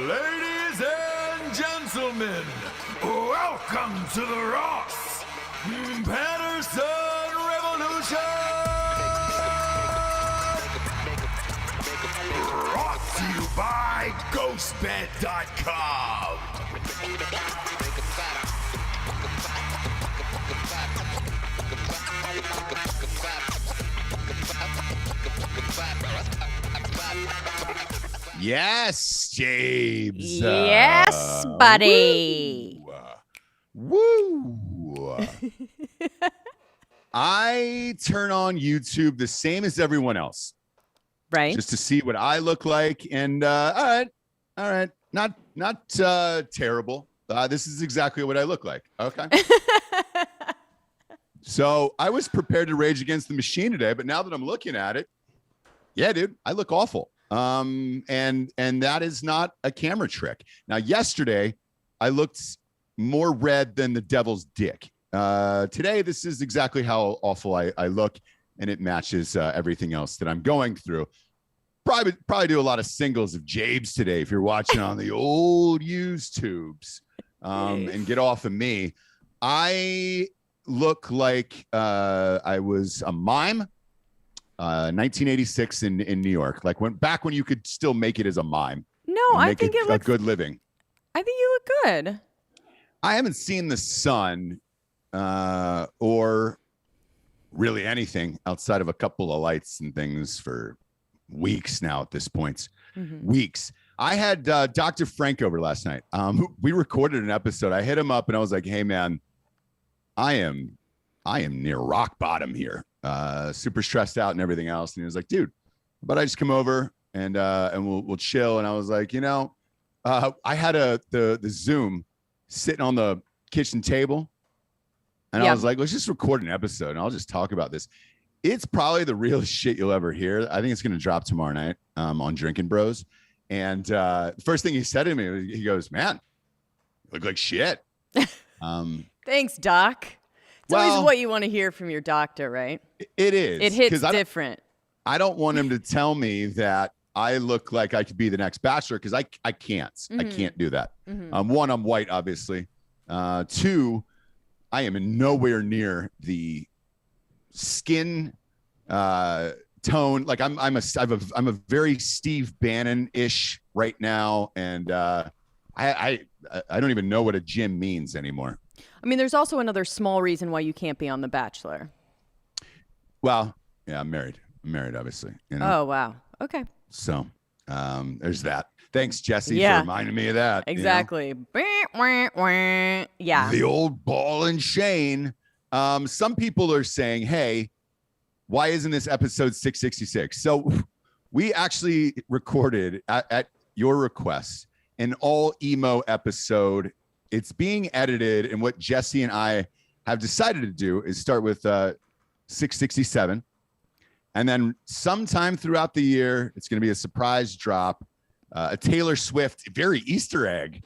Ladies and gentlemen, welcome to the Ross Patterson Revolution! Brought to you by GhostBed.com. Yes, James. Yes, buddy. Woo. I turn on YouTube the same as everyone else. Right. Just to see what I look like. And all right. Not terrible. This is exactly what I look like. Okay. So I was prepared to rage against the machine today, but now that I'm looking at it, yeah, dude, I look awful. And that is not a camera trick. Now, yesterday, I looked more red than the devil's dick. Today, this is exactly how awful I look, and it matches everything else that I'm going through. Probably do a lot of singles of Jabes today if you're watching on the old used tubes, and get off of me. I look like I was a mime. 1986 in New York, like when you could still make it as a mime. No, I think it looks a good living. I think you look good. I haven't seen the sun or really anything outside of a couple of lights and things for weeks now at this point. Mm-hmm. Weeks. I had Dr. Frank over last night. We recorded an episode. I hit him up and I was like, hey man, I am near rock bottom here. Super stressed out and everything else. And he was like, dude, but I just come over and we'll chill. And I was like, I had the Zoom sitting on the kitchen table. And I was like, let's just record an episode and I'll just talk about this. It's probably the realest shit you'll ever hear. I think it's going to drop tomorrow night on Drinking Bros. And the first thing he said to me, he goes, man, you look like shit. Thanks, Doc. It's always what you want to hear from your doctor, right? It is. It hits different. I don't want him to tell me that I look like I could be the next Bachelor because I can't. Mm-hmm. I can't do that. Mm-hmm. One, I'm white, obviously. Two, I am nowhere near the skin tone. Like I'm a very Steve Bannon-ish right now, and I don't even know what a gym means anymore. I mean, there's also another small reason why you can't be on The Bachelor. Well, yeah, I'm married. Obviously. Oh, wow. Okay. So there's that. Thanks, Jessie, for reminding me of that. Exactly. Yeah. The old ball and chain. Some people are saying, hey, why isn't this episode 666? So we actually recorded at your request an all emo episode. It's being edited, and what Jessie and I have decided to do is start with 667, and then sometime throughout the year, it's going to be a surprise drop, a Taylor Swift, very Easter egg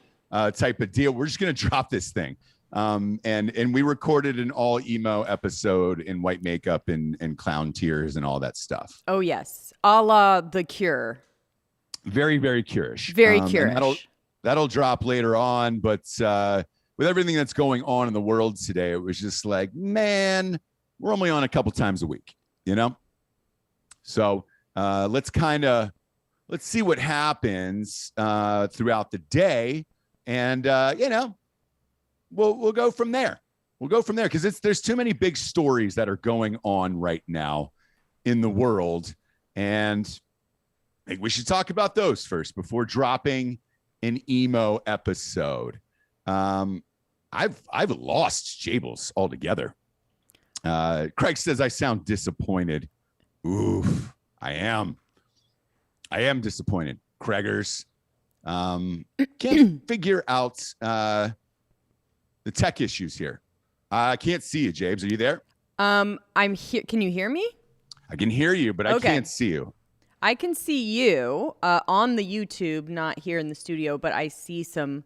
type of deal. We're just going to drop this thing, and we recorded an all emo episode in white makeup and clown tears and all that stuff. Oh yes, a la The Cure. Very, very Cure-ish. Very Cure-ish. That'll drop later on, but with everything that's going on in the world today, it was just like, man, we're only on a couple times a week, So let's see what happens throughout the day, and we'll go from there. We'll go from there because there's too many big stories that are going on right now in the world, and I think we should talk about those first before dropping an emo episode. I've lost Jables altogether. Craig says I sound disappointed. Oof, I am disappointed. Craigers. Can't figure out the tech issues here. I can't see you, Jabes. Are you there? I'm here. Can you hear me? I can hear you, but I can't see you. I can see you on the YouTube, not here in the studio, but I see some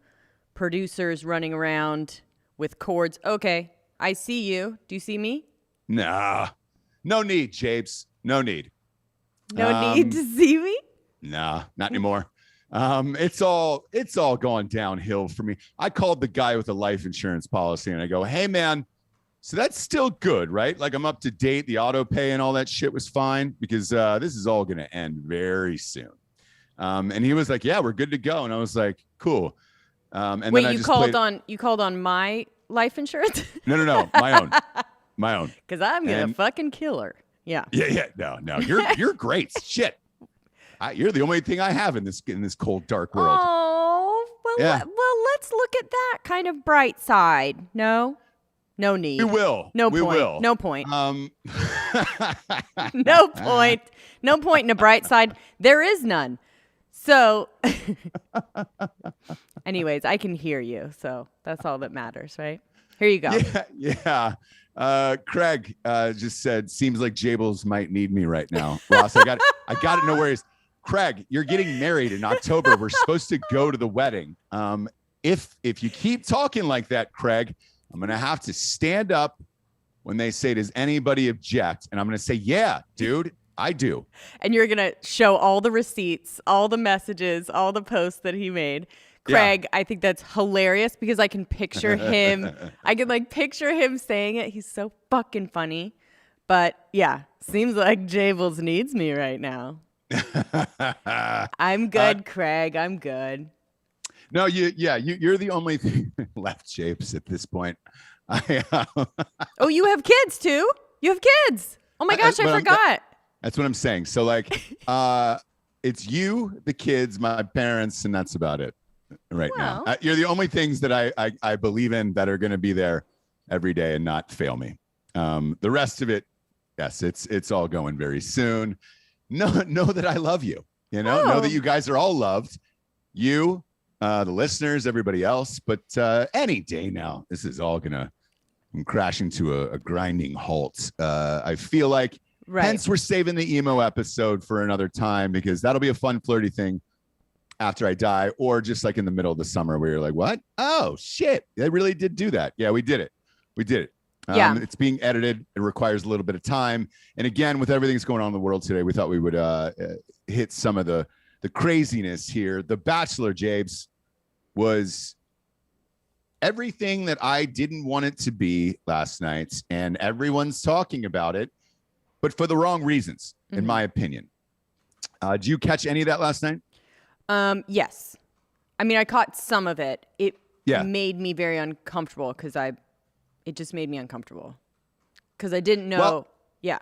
producers running around with cords. Okay, I see you. Do you see me? Nah, no need, Japes. No need. No need to see me? Nah, not anymore. It's all gone downhill for me. I called the guy with the life insurance policy and I go, hey man, so that's still good, right? Like I'm up to date. The auto pay and all that shit was fine because this is all going to end very soon. And he was like, yeah, we're good to go. And I was like, cool. And wait, then you called on my life insurance? No, my own. Because I'm gonna fucking kill her. Yeah. Yeah. No. You're great. Shit. You're the only thing I have in this cold, dark world. Oh, well, Yeah. well, let's look at that kind of bright side. No need. We will. No we point. will. No point. No point. No point in a bright side. There is none. So, anyways, I can hear you. So that's all that matters, right? Here you go. Yeah. Craig just said, seems like Jables might need me right now. Ross, I got it. No worries. Craig, you're getting married in October. We're supposed to go to the wedding. If you keep talking like that, Craig, I'm going to have to stand up when they say, does anybody object? And I'm going to say, yeah, dude, I do. And you're going to show all the receipts, all the messages, all the posts that he made. Craig, yeah. I think that's hilarious because I can picture him. I can picture him saying it. He's so fucking funny. But yeah, seems like Jables needs me right now. I'm good, Craig. I'm good. No, you're the only thing left, Japes, at this point. Oh, you have kids too? You have kids. Oh my gosh, I forgot. That's what I'm saying. So it's you, the kids, my parents, and that's about it right now. You're the only things that I believe in that are going to be there every day and not fail me. The rest of it, yes, it's all going very soon. Know that I love you. Know that you guys are all loved. You, the listeners, everybody else. But any day now, this is all gonna crashing to a grinding halt. I feel like. Right. Hence, we're saving the emo episode for another time because that'll be a fun, flirty thing after I die, or just like in the middle of the summer where you're like, what? Oh, shit. They really did do that. Yeah, we did it. Yeah. It's being edited. It requires a little bit of time. And again, with everything that's going on in the world today, we thought we would hit some of the craziness here. The Bachelor, Jabes, was everything that I didn't want it to be last night. And everyone's talking about it, but for the wrong reasons, in my opinion. Did you catch any of that last night? Yes. I mean, I caught some of it. It made me very uncomfortable because it just made me uncomfortable because I didn't know. Well, yeah.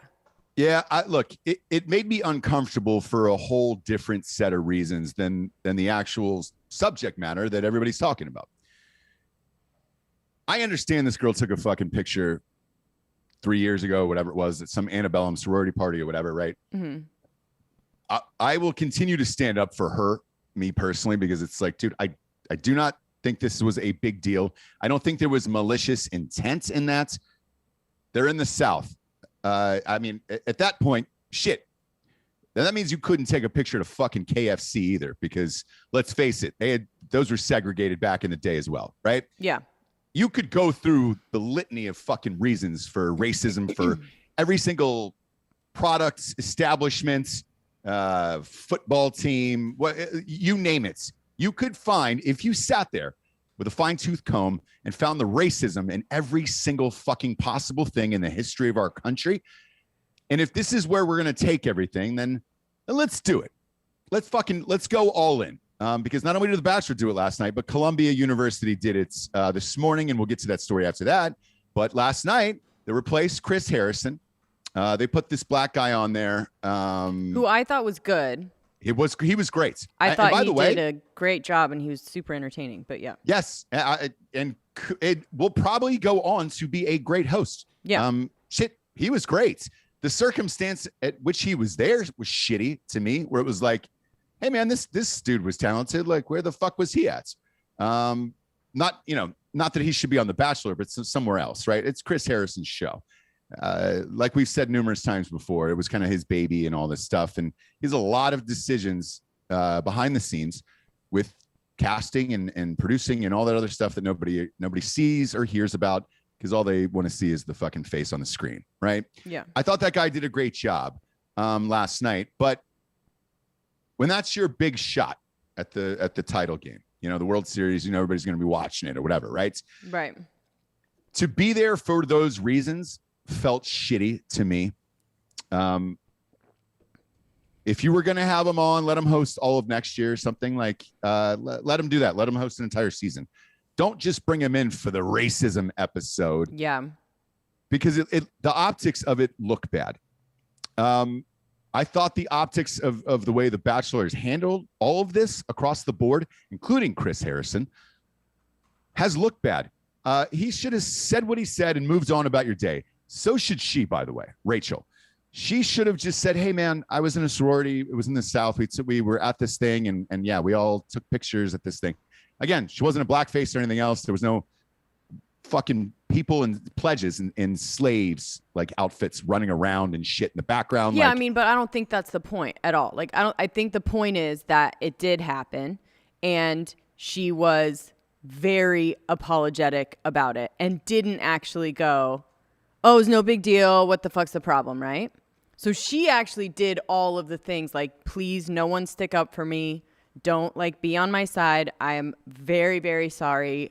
Yeah. Look, it made me uncomfortable for a whole different set of reasons than the actual subject matter that everybody's talking about. I understand this girl took a fucking picture 3 years ago, whatever it was, at some antebellum sorority party or whatever, right? Mm-hmm. I will continue to stand up for her, me personally, because it's like, dude, I do not think this was a big deal. I don't think there was malicious intent in that. They're in the South. I mean, at that point, shit. That means you couldn't take a picture to fucking KFC either, because let's face it, those were segregated back in the day as well, right? Yeah. You could go through the litany of fucking reasons for racism for every single product, establishment, football team, you name it. You could find, if you sat there with a fine-tooth comb and found the racism in every single fucking possible thing in the history of our country. And if this is where we're going to take everything, then let's do it. Let's go all in. Because not only did The Bachelor do it last night, but Columbia University did it this morning, and we'll get to that story after that. But last night, they replaced Chris Harrison. They put this black guy on there. Who I thought was good. He was great. I thought he did a great job, and he was super entertaining. But yeah. Yes, and it will probably go on to be a great host. Yeah. He was great. The circumstance at which he was there was shitty to me, where it was like, hey man, this dude was talented. Like, where the fuck was he at? Not that he should be on The Bachelor, but somewhere else, right? It's Chris Harrison's show. Like we've said numerous times before, it was kind of his baby and all this stuff. And he has a lot of decisions behind the scenes with casting and producing and all that other stuff that nobody sees or hears about, because all they want to see is the fucking face on the screen, right? Yeah. I thought that guy did a great job last night, but when that's your big shot at the title game, you know, the World Series, you know, everybody's going to be watching it or whatever, right? Right. To be there for those reasons felt shitty to me. If you were going to have him on, let him host all of next year, something like, let him do that. Let him host an entire season. Don't just bring him in for the racism episode. Yeah. Because the optics of it look bad. I thought the optics of the way the Bachelor has handled all of this across the board, including Chris Harrison, has looked bad. He should have said what he said and moved on about your day. So should she, by the way, Rachael. She should have just said, hey, man, I was in a sorority. It was in the South. We were at this thing. And yeah, we all took pictures at this thing. Again, she wasn't a blackface or anything else. There was no fucking people and pledges and slaves like outfits running around and shit in the background. Yeah, like, I mean, but I don't think that's the point at all. Like, I think the point is that it did happen and she was very apologetic about it and didn't actually go, oh, it's no big deal. What the fuck's the problem, right? So she actually did all of the things like, please, no one stick up for me. Don't like be on my side. I am very, very sorry.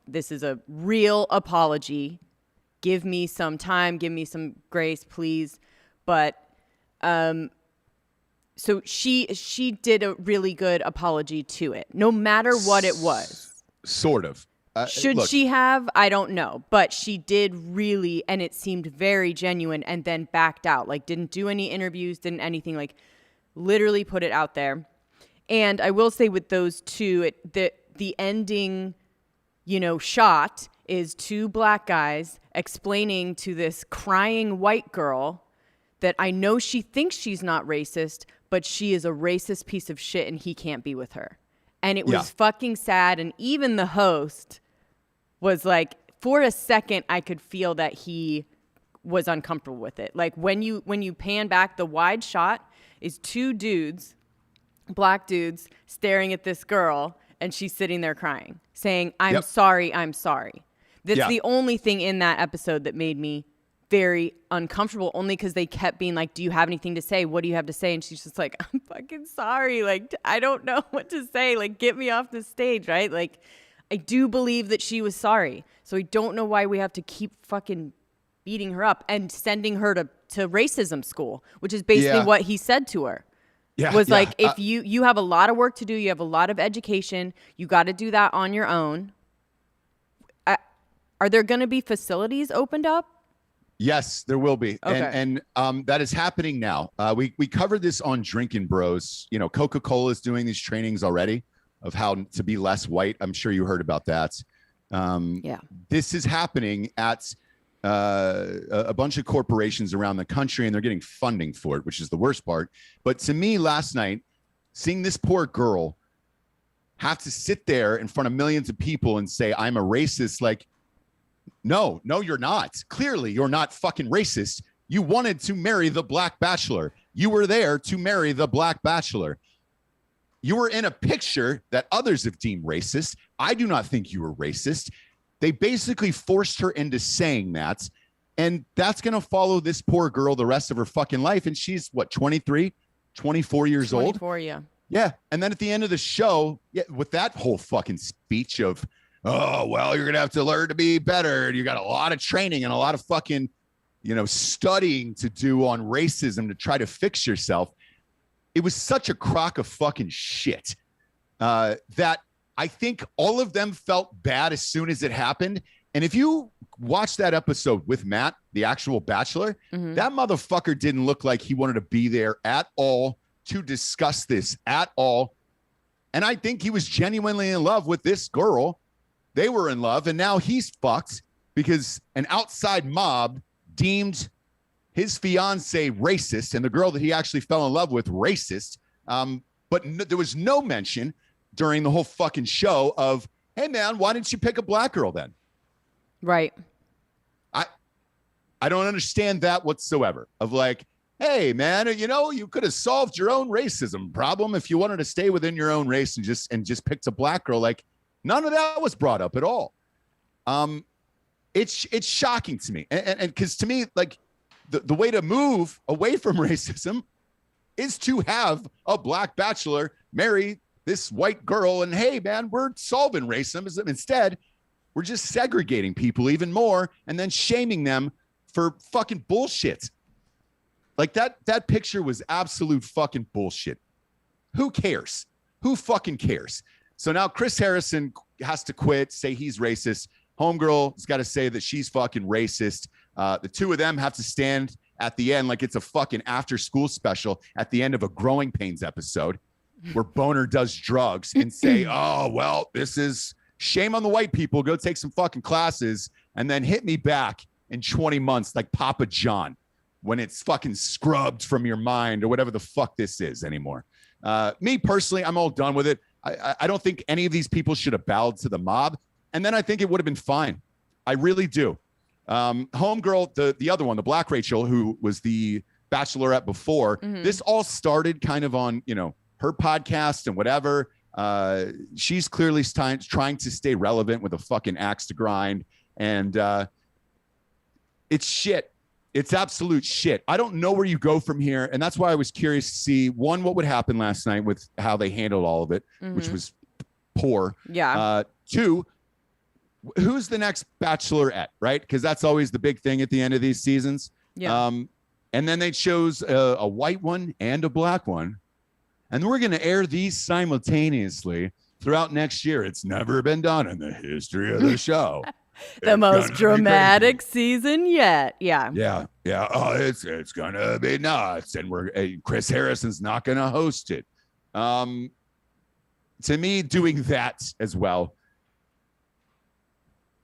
This is a real apology. Give me some time. Give me some grace, please. But so she did a really good apology to it, no matter what it was. Sort of. Should she have? I don't know. But she did really, and it seemed very genuine, and then backed out. Like, didn't do any interviews, didn't anything. Like, literally put it out there. And I will say with those two, the ending, shot is two black guys explaining to this crying white girl that I know she thinks she's not racist, but she is a racist piece of shit and he can't be with her. And it was fucking sad. And even the host was like, for a second, I could feel that he was uncomfortable with it. Like when you pan back, the wide shot is two dudes, black dudes, staring at this girl, and she's sitting there crying, saying, I'm sorry, I'm sorry. That's the only thing in that episode that made me very uncomfortable, only because they kept being like, do you have anything to say? What do you have to say? And she's just like, I'm fucking sorry. Like, I don't know what to say. Like, get me off the stage, right? Like, I do believe that she was sorry. So I don't know why we have to keep fucking beating her up and sending her to racism school, which is basically what he said to her. Like, if you have a lot of work to do, you have a lot of education, you got to do that on your own. Are there going to be facilities opened up? Yes, there will be. Okay. And that is happening now. We covered this on Drinking Bros. Coca-Cola is doing these trainings already of how to be less white. I'm sure you heard about that. This is happening at a bunch of corporations around the country, and they're getting funding for it, which is the worst part. But to me, last night, seeing this poor girl have to sit there in front of millions of people and say, I'm a racist, like, no, you're not. Clearly, you're not fucking racist. You wanted to marry the Black Bachelor. You were there to marry the Black Bachelor. You were in a picture that others have deemed racist. I do not think you were racist. They basically forced her into saying that. And that's going to follow this poor girl the rest of her fucking life. And she's, 23, 24 years old? 24, yeah. Yeah. And then at the end of the show, with that whole fucking speech of, oh, well, you're going to have to learn to be better. You got a lot of training and a lot of fucking, studying to do on racism to try to fix yourself. It was such a crock of fucking shit that I think all of them felt bad as soon as it happened. And if you watch that episode with Matt, the actual Bachelor, that motherfucker didn't look like he wanted to be there at all to discuss this at all. And I think he was genuinely in love with this girl. They were in love, and now he's fucked because an outside mob deemed his fiance racist and the girl that he actually fell in love with racist. But there was no mention during the whole fucking show of, hey, man, why didn't you pick a black girl then? Right. I don't understand that whatsoever of like, hey, man, you could have solved your own racism problem if you wanted to stay within your own race and just picked a black girl. Like, none of that was brought up at all. It's shocking to me. And because to me, like the way to move away from racism is to have a black bachelor marry this white girl. And hey, man, we're solving racism. Instead, we're just segregating people even more and then shaming them for fucking bullshit. Like that picture was absolute fucking bullshit. Who cares? Who fucking cares? So now Chris Harrison has to quit, say he's racist. Homegirl's got to say that she's fucking racist. The two of them have to stand at the end like it's a fucking after school special at the end of a Growing Pains episode where Boner does drugs and say, oh, well, this is shame on the white people. Go take some fucking classes and then hit me back in 20 months like Papa John when it's fucking scrubbed from your mind or whatever the fuck this is anymore. Me personally, I'm all done with it. I don't think any of these people should have bowed to the mob. And then I think it would have been fine. I really do. Homegirl, the other one, the black Rachael, who was the Bachelorette before, this all started kind of on, her podcast and whatever. She's clearly trying to stay relevant with a fucking axe to grind. And it's shit. It's absolute shit. I don't know where you go from here. And that's why I was curious to see, one, what would happen last night with how they handled all of it, which was poor. Yeah. Two, who's the next Bachelorette, right? Because that's always the big thing at the end of these seasons. Yeah. And then they chose a white one and a black one. And we're going to air these simultaneously throughout next year. It's never been done in the history of the show. The most dramatic season yet. Yeah. Yeah. Yeah. Oh, it's going to be nuts. And Chris Harrison's not going to host it. To me, doing that as well,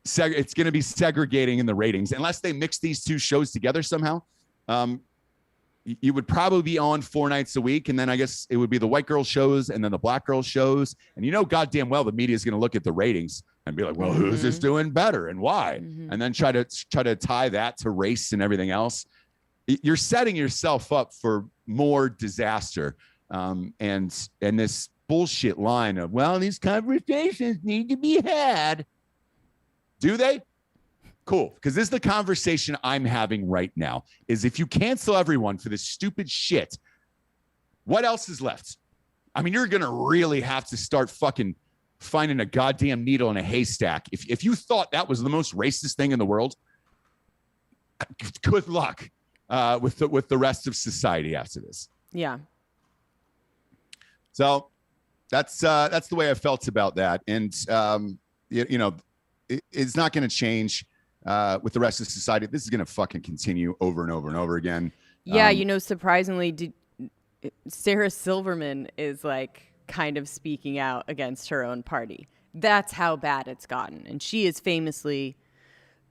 it's going to be segregating in the ratings unless they mix these two shows together somehow. You would probably be on 4 nights a week, and then I guess it would be the white girl shows and then the black girl shows. And goddamn well the media is going to look at the ratings and be like, well, who's this doing better and why? And then try to tie that to race and everything else. You're setting yourself up for more disaster. And this bullshit line of, well, these conversations need to be had. Do they? Cool. Because this is the conversation I'm having right now, is if you cancel everyone for this stupid shit, what else is left? I mean, you're going to really have to start fucking finding a goddamn needle in a haystack. If you thought that was the most racist thing in the world, good luck with the rest of society after this. Yeah. So that's the way I felt about that. And, it's not going to change with the rest of society. This is going to fucking continue over and over and over again. Yeah, surprisingly, Sarah Silverman is like kind of speaking out against her own party. That's how bad it's gotten. And she is famously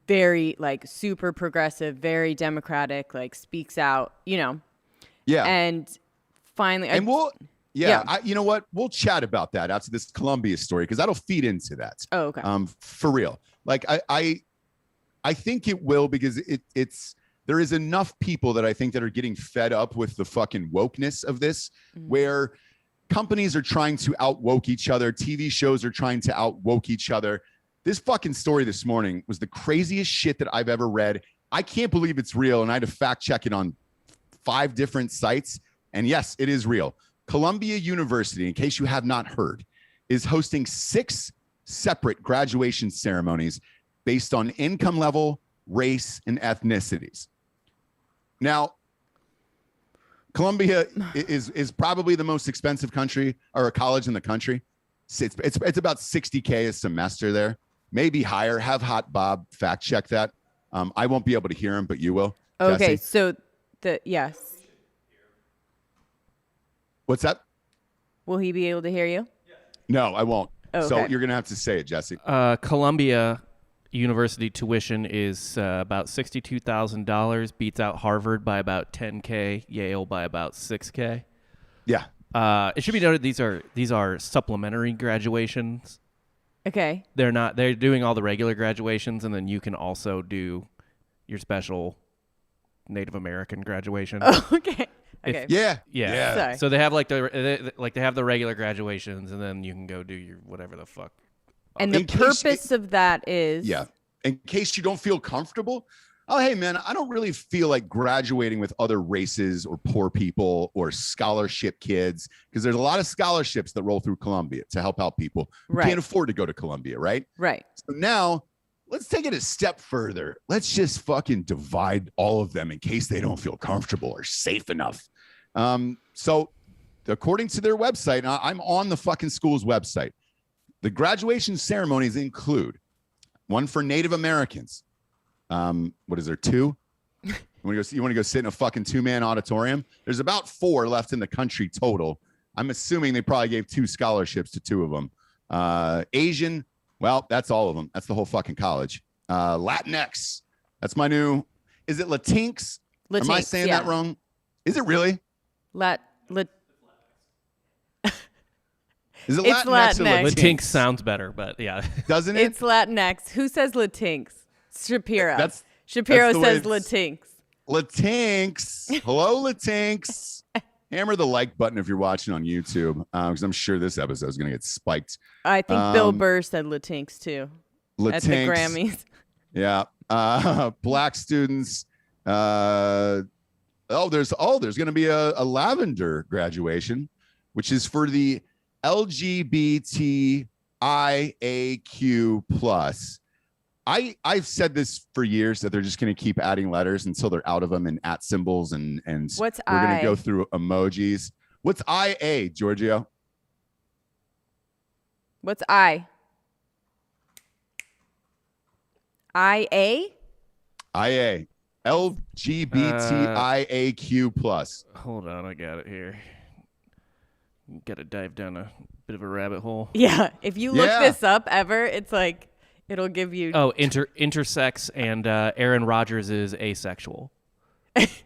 very like super progressive, very democratic, like speaks out, Yeah. And finally, you know what? We'll chat about that after this Columbia story because that'll feed into that. Oh, okay. For real. Like I think it will because there is enough people that I think that are getting fed up with the fucking wokeness of this, where companies are trying to out-woke each other. TV shows are trying to out-woke each other. This fucking story this morning was the craziest shit that I've ever read. I can't believe it's real. And I had to fact check it on 5 different sites. And yes, it is real. Columbia University, in case you have not heard, is hosting 6 separate graduation ceremonies based on income level, race, and ethnicities. Now, Columbia is probably the most expensive country or a college in the country. It's about $60K a semester there, maybe higher. Have Hot Bob fact check that. I won't be able to hear him, but you will. Okay, Jessie. so yes. What's that? Will he be able to hear you? No, I won't. Okay. So you're gonna have to say it, Jessie. Columbia University tuition is about $62,000, beats out Harvard by about $10K, Yale by about $6K. Yeah. It should be noted these are supplementary graduations. Okay. They're doing all the regular graduations, and then you can also do your special Native American graduation. Oh, okay. Okay. Yeah. Sorry. So they have they have the regular graduations, and then you can go do your whatever the fuck. And the purpose of that is... Yeah. In case you don't feel comfortable, oh, hey, man, I don't really feel like graduating with other races or poor people or scholarship kids, because there's a lot of scholarships that roll through Columbia to help out people who Right. can't afford to go to Columbia, right? Right. So now let's take it a step further. Let's just fucking divide all of them in case they don't feel comfortable or safe enough. So according to their website, I'm on the fucking school's website. The graduation ceremonies include one for Native Americans. What is there, 2? You want to go sit in a fucking 2-man auditorium? There's about 4 left in the country total. I'm assuming they probably gave 2 scholarships to 2 of them. Asian, well, that's all of them. That's the whole fucking college. Latinx, that's my new. Is it Latinx? Am I saying that wrong? Is it really? Is it It's Latinx or Latinx. Latinx? Latinx sounds better, but yeah. Doesn't it? It's Latinx. Who says Latinx? Shapiro. That's Shapiro the way says Latinx. Latinx. Hello, Latinx. Hammer the like button if you're watching on YouTube, because I'm sure this episode is going to get spiked. I think Bill Burr said Latinx too at the Latinx. Grammys. Yeah. Black students. There's going to be a lavender graduation, which is for the LGBTIAQ plus. I've said this for years that they're just going to keep adding letters until they're out of them and at symbols and What's we're going I? to go through emojis. What's IA, Giorgio? What's I? IA? IA. LGBTIAQ plus. Hold on, I got it here. Got to dive down a bit of a rabbit hole. Yeah. If you look Yeah. this up ever, it's like it'll give you. Oh, intersex, and Aaron Rodgers is asexual.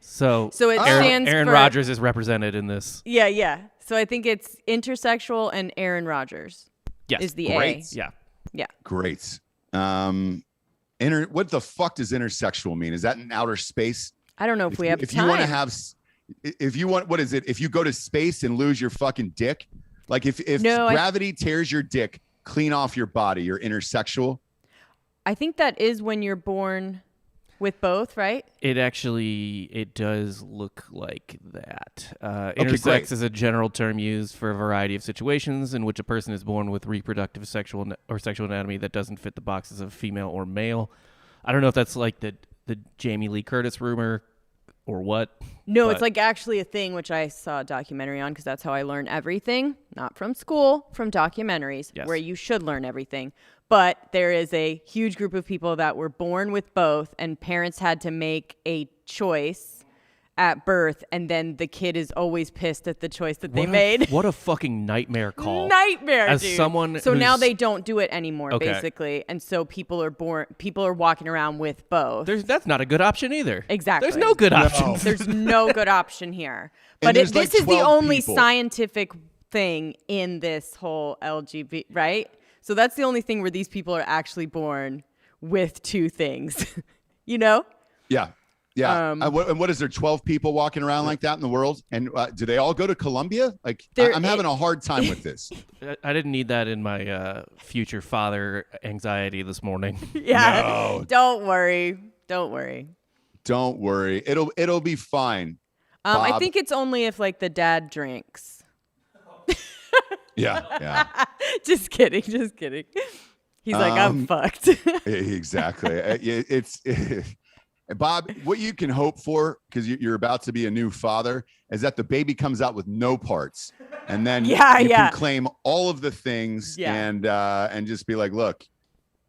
So So it stands Aaron for Rodgers is represented in this. Yeah, yeah. So I think it's intersexual and Aaron Rodgers Yes. is the Great. A. Yeah. Yeah. Great. What the fuck does intersexual mean? Is that in outer space? I don't know if we have if time. you want to have, if you want, what is it? If you go to space and lose your fucking dick, like if No, gravity tears your dick clean off your body, you're intersexual. I think that is when you're born with both, right? It does look like that. great. Intersex is a general term used for a variety of situations in which a person is born with reproductive sexual anatomy that doesn't fit the boxes of female or male. I don't know if that's like the Jamie Lee Curtis rumor or what. No, but it's like actually a thing, which I saw a documentary on because that's how I learn everything. Not from school, from documentaries, Yes. where you should learn everything. But there is a huge group of people that were born with both, and parents had to make a choice at birth, and then the kid is always pissed at the choice that they made. What a fucking nightmare call. Nightmare, As dude. someone So now who's- they don't do it anymore, Okay. basically, and so people are walking around with both. That's not a good option either. Exactly. There's no good options. There's no good option here. And But there's this like is the 12 only people. scientific thing in this whole LGBT, right? So that's the only thing where these people are actually born with 2 things, you know? Yeah. And what is there? 12 people walking around like that in the world? And do they all go to Columbia? Like, I'm having a hard time with this. I didn't need that in my future father anxiety this morning. Yeah. No. Don't worry. Don't worry. Don't worry. It'll be fine. I Bob. think it's only if like the dad drinks. Yeah. Just kidding. Just kidding. He's like, I'm fucked. Exactly. Bob, what you can hope for, because you're about to be a new father, is that the baby comes out with no parts, and then you can claim all of the things and just be like, look,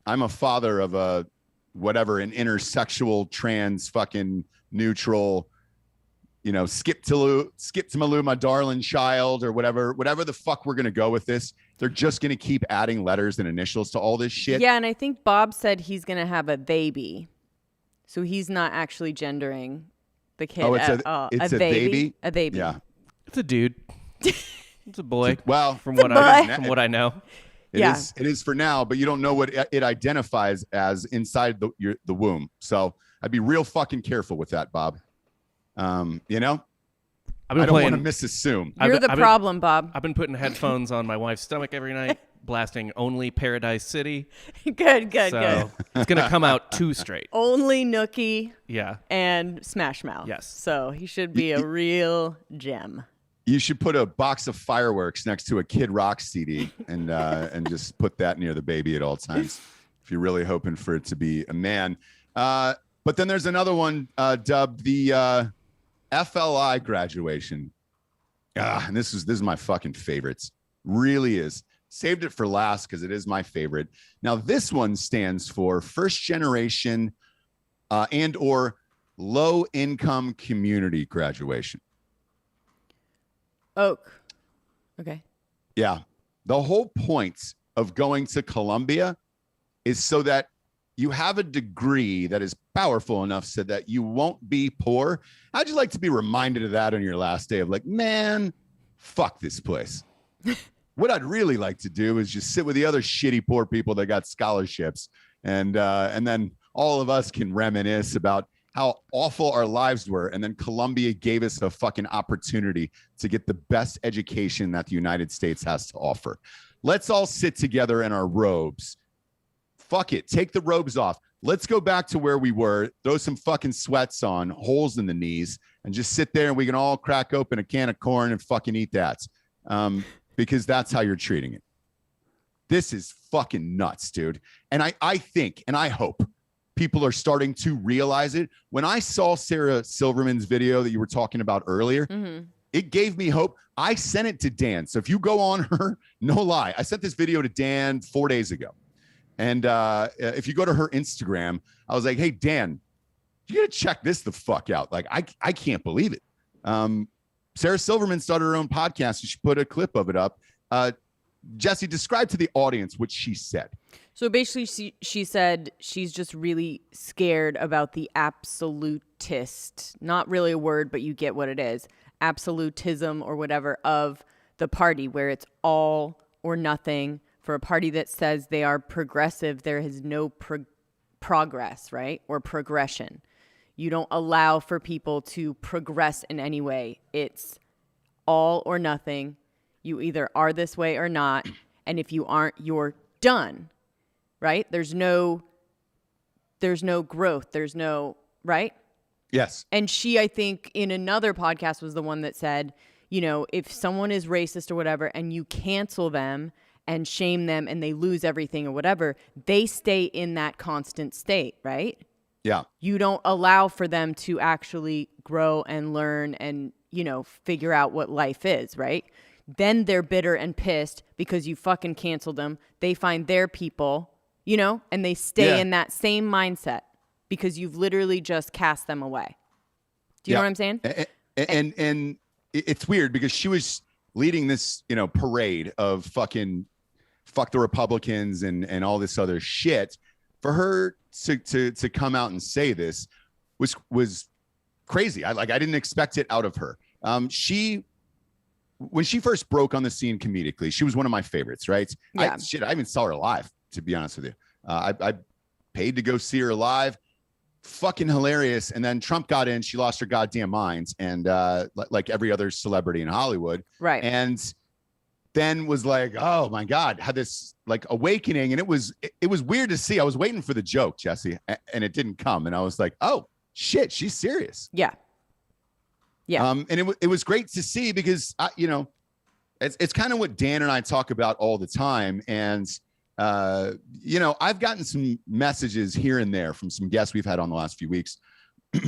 I'm a father of a whatever, an intersexual, trans, fucking neutral, skip to Malou, my darling child, or whatever the fuck we're gonna go with this. They're just gonna keep adding letters and initials to all this shit. Yeah, and I think Bob said he's gonna have a baby, so he's not actually gendering the kid. Oh, it's a baby. A baby. Yeah, It's a dude. It's a boy. Well, from It's what a boy. from what I know. it is for now, but you don't know what it identifies as inside the womb. So I'd be real fucking careful with that, Bob. I've been I don't playing. want to misassume. You're the problem, Bob. I've been putting headphones on my wife's stomach every night, blasting only Paradise City. Good. So it's going to come out 2 straight. Only Nookie Yeah. and Smash Mouth. Yes. So he should be a real gem. You should put a box of fireworks next to a Kid Rock CD and just put that near the baby at all times if you're really hoping for it to be a man. But then there's another one dubbed the FLI graduation. And this is my fucking favorites. Really is. Saved it for last because it is my favorite. Now, this one stands for First Generation and or Low Income Community Graduation. Oak. Okay. Yeah. The whole point of going to Columbia is so that you have a degree that is powerful enough so that you won't be poor. How'd you like to be reminded of that on your last day of like, man, fuck this place. What I'd really like to do is just sit with the other shitty poor people that got scholarships. And then all of us can reminisce about how awful our lives were. And then Columbia gave us a fucking opportunity to get the best education that the United States has to offer. Let's all sit together in our robes. Fuck it. Take the robes off. Let's go back to where we were. Throw some fucking sweats on, holes in the knees, and just sit there and we can all crack open a can of corn and fucking eat that. Because that's how you're treating it. This is fucking nuts, dude. And I think, and I hope people are starting to realize it. When I saw Sarah Silverman's video that you were talking about earlier, it gave me hope. I sent it to Dan. So if you go on her, no lie, I sent this video to Dan 4 days ago. And if you go to her Instagram, I was like, hey, Dan, you got to check this the fuck out. Like, I can't believe it. Sarah Silverman started her own podcast. You should put a clip of it up. Jessie, describe to the audience what she said. So basically, she said she's just really scared about the absolutist, not really a word, but you get what it is, absolutism or whatever of the party where it's all or nothing. For a party that says they are progressive, there is no progress, right? Or progression. You don't allow for people to progress in any way. It's all or nothing. You either are this way or not. And if you aren't, you're done, right? There's no growth. There's no, right? Yes. And she, I think, in another podcast was the one that said, you know, if someone is racist or whatever and you cancel them and shame them and they lose everything or whatever, they stay in that constant state, right? Yeah. You don't allow for them to actually grow and learn and, you know, figure out what life is, right? Then they're bitter and pissed because you fucking canceled them. They find their people, you know, and they stay in that same mindset because you've literally just cast them away. Do you know what I'm saying? And it's weird because she was leading this, you know, parade of fucking fuck the Republicans and all this other shit. For her to come out and say this was crazy. I didn't expect it out of her. When she first broke on the scene comedically, she was one of my favorites, right? Yeah. I even saw her live, to be honest with you. I paid to go see her live. Fucking hilarious. And then Trump got in, she lost her goddamn mind, and like every other celebrity in Hollywood. Right. And then was like, oh my God, had this like awakening. And it was weird to see. I was waiting for the joke, Jessie, and it didn't come. And I was like, oh shit, she's serious. Yeah. Yeah. And it was great to see because, you know, it's kind of what Dan and I talk about all the time. And, you know, I've gotten some messages here and there from some guests we've had on the last few weeks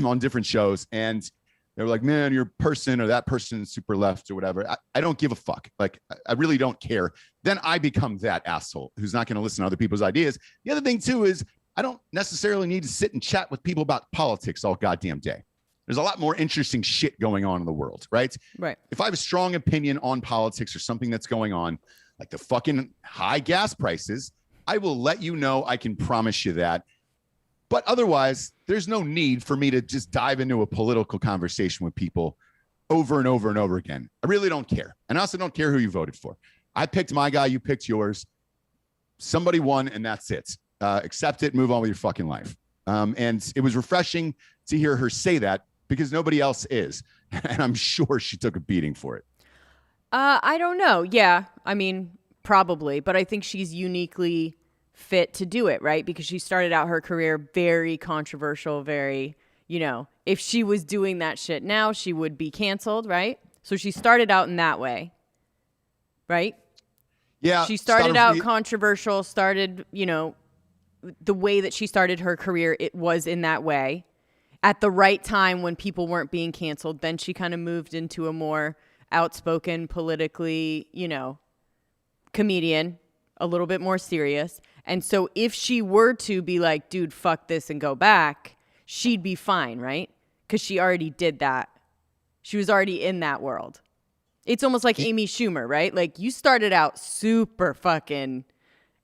on different shows. And they were like, man, your person or that person is super left or whatever. I don't give a fuck. Like, I really don't care. Then I become that asshole who's not going to listen to other people's ideas. The other thing, too, is I don't necessarily need to sit and chat with people about politics all goddamn day. There's a lot more interesting shit going on in the world, right? Right. If I have a strong opinion on politics or something that's going on, like the fucking high gas prices, I will let you know. I can promise you that. But otherwise, there's no need for me to just dive into a political conversation with people over and over and over again. I really don't care. And I also don't care who you voted for. I picked my guy. You picked yours. Somebody won, and that's it. Accept it. Move on with your fucking life. And it was refreshing to hear her say that because nobody else is. And I'm sure she took a beating for it. I don't know. Yeah. I mean, probably, but I think she's uniquely fit to do it, right? Because she started out her career very controversial, very, if she was doing that shit now, she would be canceled, right? So she started out in that way, right? Yeah. She started out controversial, the way that she started her career, it was in that way. At the right time when people weren't being canceled, then she kind of moved into a more outspoken, politically, comedian, a little bit more serious. And so if she were to be like, dude, fuck this and go back, she'd be fine, right? Because she already did that. She was already in that world. It's almost like Amy Schumer, right? Like, you started out super fucking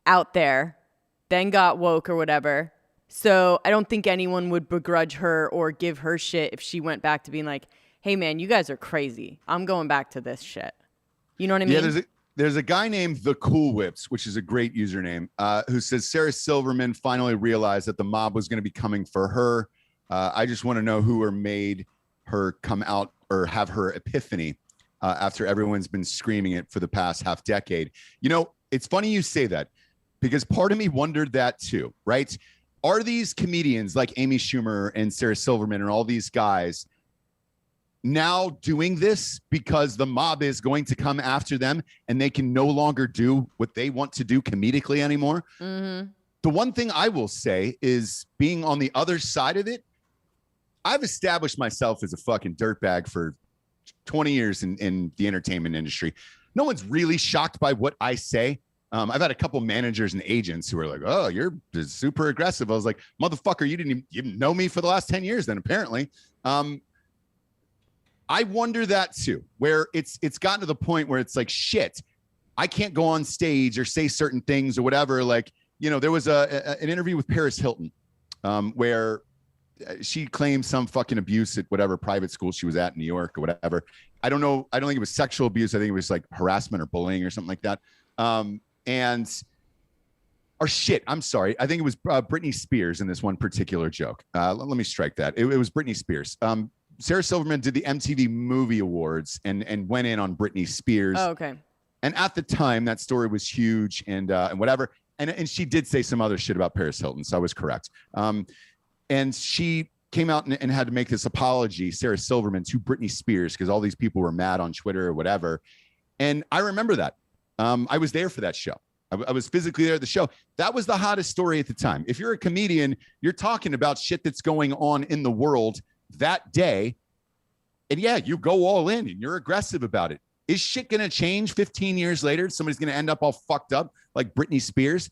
out there, then got woke or whatever. So I don't think anyone would begrudge her or give her shit if she went back to being like, hey, man, you guys are crazy. I'm going back to this shit. You know what I mean? Yeah, there's a guy named The Cool Whips, which is a great username, who says Sarah Silverman finally realized that the mob was going to be coming for her. I just want to know who made her come out or have her epiphany after everyone's been screaming it for the past half decade. It's funny you say that, because part of me wondered that too, right? Are these comedians like Amy Schumer and Sarah Silverman and all these guys now doing this because the mob is going to come after them and they can no longer do what they want to do comedically anymore? Mm-hmm. The one thing I will say is, being on the other side of it, I've established myself as a fucking dirtbag for 20 years in the entertainment industry. No one's really shocked by what I say. I've had a couple managers and agents who are like, oh, you're super aggressive. I was like, motherfucker, you didn't know me for the last 10 years then, apparently. I wonder that too, where it's gotten to the point where it's like, shit, I can't go on stage or say certain things or whatever. Like, there was an interview with Paris Hilton where she claimed some fucking abuse at whatever private school she was at in New York or whatever. I don't know. I don't think it was sexual abuse. I think it was like harassment or bullying or something like that. I'm sorry. I think it was Britney Spears in this one particular joke. Let me strike that. It was Britney Spears. Sarah Silverman did the MTV Movie Awards and went in on Britney Spears. Oh, okay. And at the time, that story was huge and whatever. And she did say some other shit about Paris Hilton, so I was correct. And she came out and had to make this apology, Sarah Silverman, to Britney Spears, because all these people were mad on Twitter or whatever. And I remember that. I was there for that show. I was physically there at the show. That was the hottest story at the time. If you're a comedian, you're talking about shit that's going on in the world that day. And yeah, you go all in and you're aggressive about it. Is shit going to change 15 years later? Somebody's going to end up all fucked up like Britney Spears,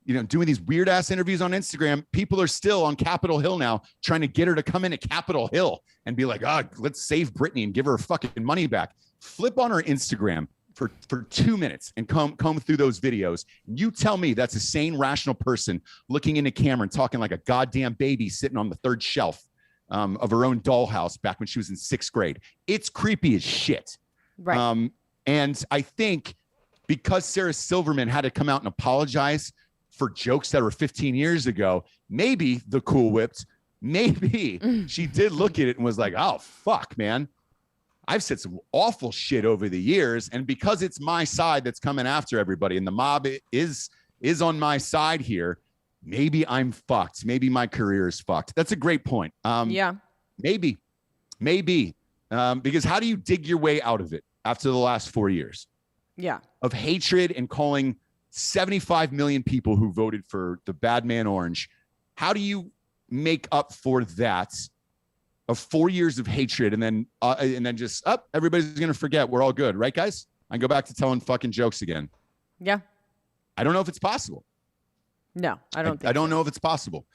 doing these weird ass interviews on Instagram. People are still on Capitol Hill now trying to get her to come into Capitol Hill and be like, let's save Britney and give her fucking money back. Flip on her Instagram for 2 minutes and comb through those videos. You tell me that's a sane, rational person looking into camera and talking like a goddamn baby sitting on the third shelf of her own dollhouse back when she was in 6th grade. It's creepy as shit. Right. And I think because Sarah Silverman had to come out and apologize for jokes that were 15 years ago, maybe The Cool Whipped, maybe she did look at it and was like, oh, fuck, man. I've said some awful shit over the years. And because it's my side that's coming after everybody and the mob is on my side here, maybe I'm fucked. Maybe my career is fucked. That's a great point. Yeah. Maybe. Because how do you dig your way out of it after the last 4 years? Yeah. Of hatred and calling 75 million people who voted for the bad man Orange. How do you make up for that of 4 years of hatred and then just everybody's going to forget we're all good. Right, guys? I can go back to telling fucking jokes again. Yeah. I don't know if it's possible. No, I don't think I don't know if it's possible.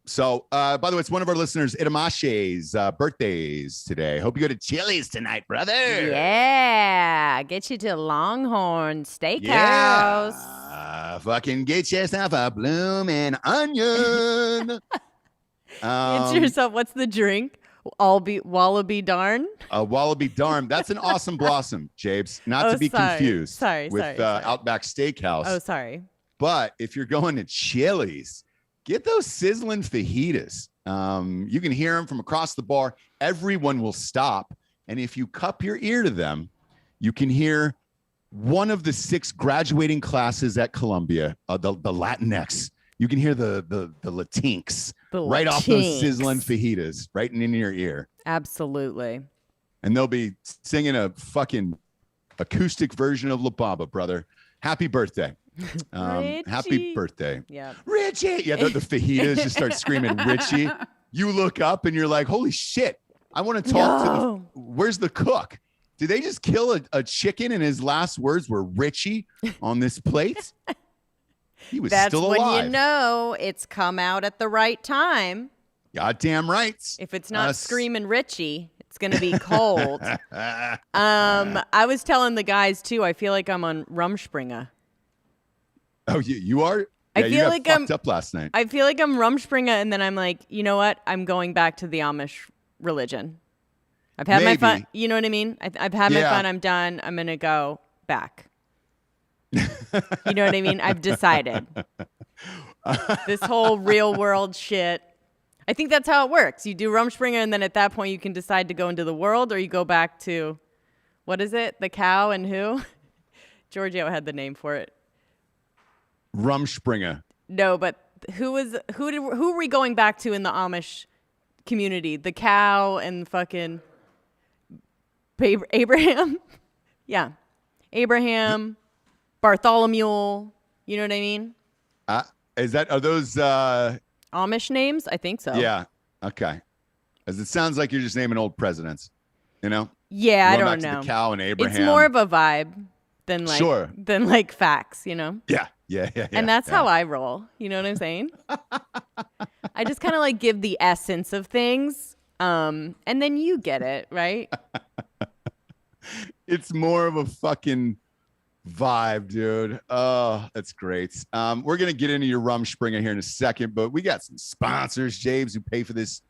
So, by the way, it's one of our listeners, Itamashe's birthdays today. Hope you go to Chili's tonight, brother. Yeah. Get you to Longhorn Steakhouse. Yeah. Fucking get yourself a bloomin' onion. Get yourself, what's the drink? Wallaby Darn? Wallaby Darn. That's an awesome blossom, Jabes. Not to be confused with Outback Steakhouse. Oh, sorry. But if you're going to Chili's, get those sizzling fajitas. You can hear them from across the bar. Everyone will stop. And if you cup your ear to them, you can hear one of the 6 graduating classes at Columbia, the Latinx. You can hear the Latinx right off those sizzling fajitas right in your ear. Absolutely. And they'll be singing a fucking acoustic version of La Bamba, brother. Happy birthday. Happy birthday. Yeah. Richie. Yeah, the fajitas just start screaming, Richie. You look up and you're like, holy shit. I want to talk to where's the cook? Did they just kill a chicken and his last words were Richie on this plate? He was still alive. That's when you know it's come out at the right time. Goddamn right. If it's not screaming Richie, it's going to be cold. I was telling the guys, too, I feel like I'm on Rumspringa. Oh, you are? Yeah, I feel you got like fucked up last night. I feel like I'm Rumspringa, and then I'm like, you know what? I'm going back to the Amish religion. I've had my fun. You know what I mean? I've had my fun. I'm done. I'm going to go back. You know what I mean? I've decided. This whole real world shit. I think that's how it works. You do Rumspringa, and then at that point, you can decide to go into the world, or you go back to, what is it? The cow and who? Giorgio had the name for it. Rumspringa. No, but who were we going back to in the Amish community? The cow and fucking Abraham? Yeah. Abraham, Bartholomew, you know what I mean? Are those Amish names? I think so. Yeah. Okay. As it sounds like you're just naming old presidents, you know? Yeah, I Going don't back know. To the cow and Abraham. It's more of a vibe than like facts, you know? Yeah. And that's how I roll. You know what I'm saying? I just kind of like give the essence of things. And then you get it, right? It's more of a fucking vibe, dude. Oh, that's great. We're going to get into your Rumspringa here in a second, but we got some sponsors, James, who pay for this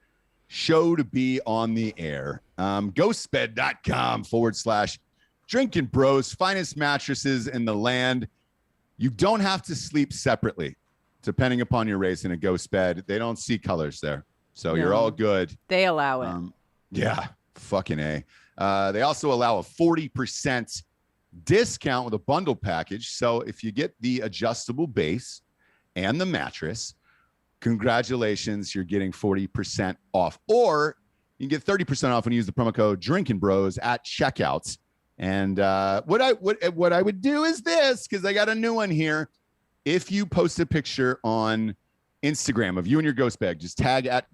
show to be on the air. Ghostbed.com/Drinking Bros, finest mattresses in the land. You don't have to sleep separately, depending upon your race in a ghost bed. They don't see colors there. So you're all good. They allow it. Yeah, fucking A. They also allow a 40% discount with a bundle package. So if you get the adjustable base and the mattress, congratulations, you're getting 40% off. Or you can get 30% off when you use the promo code Drinking Bros at checkouts. And what I would do is this, because I got a new one here. If you post a picture on Instagram of you and your ghost bed, just tag at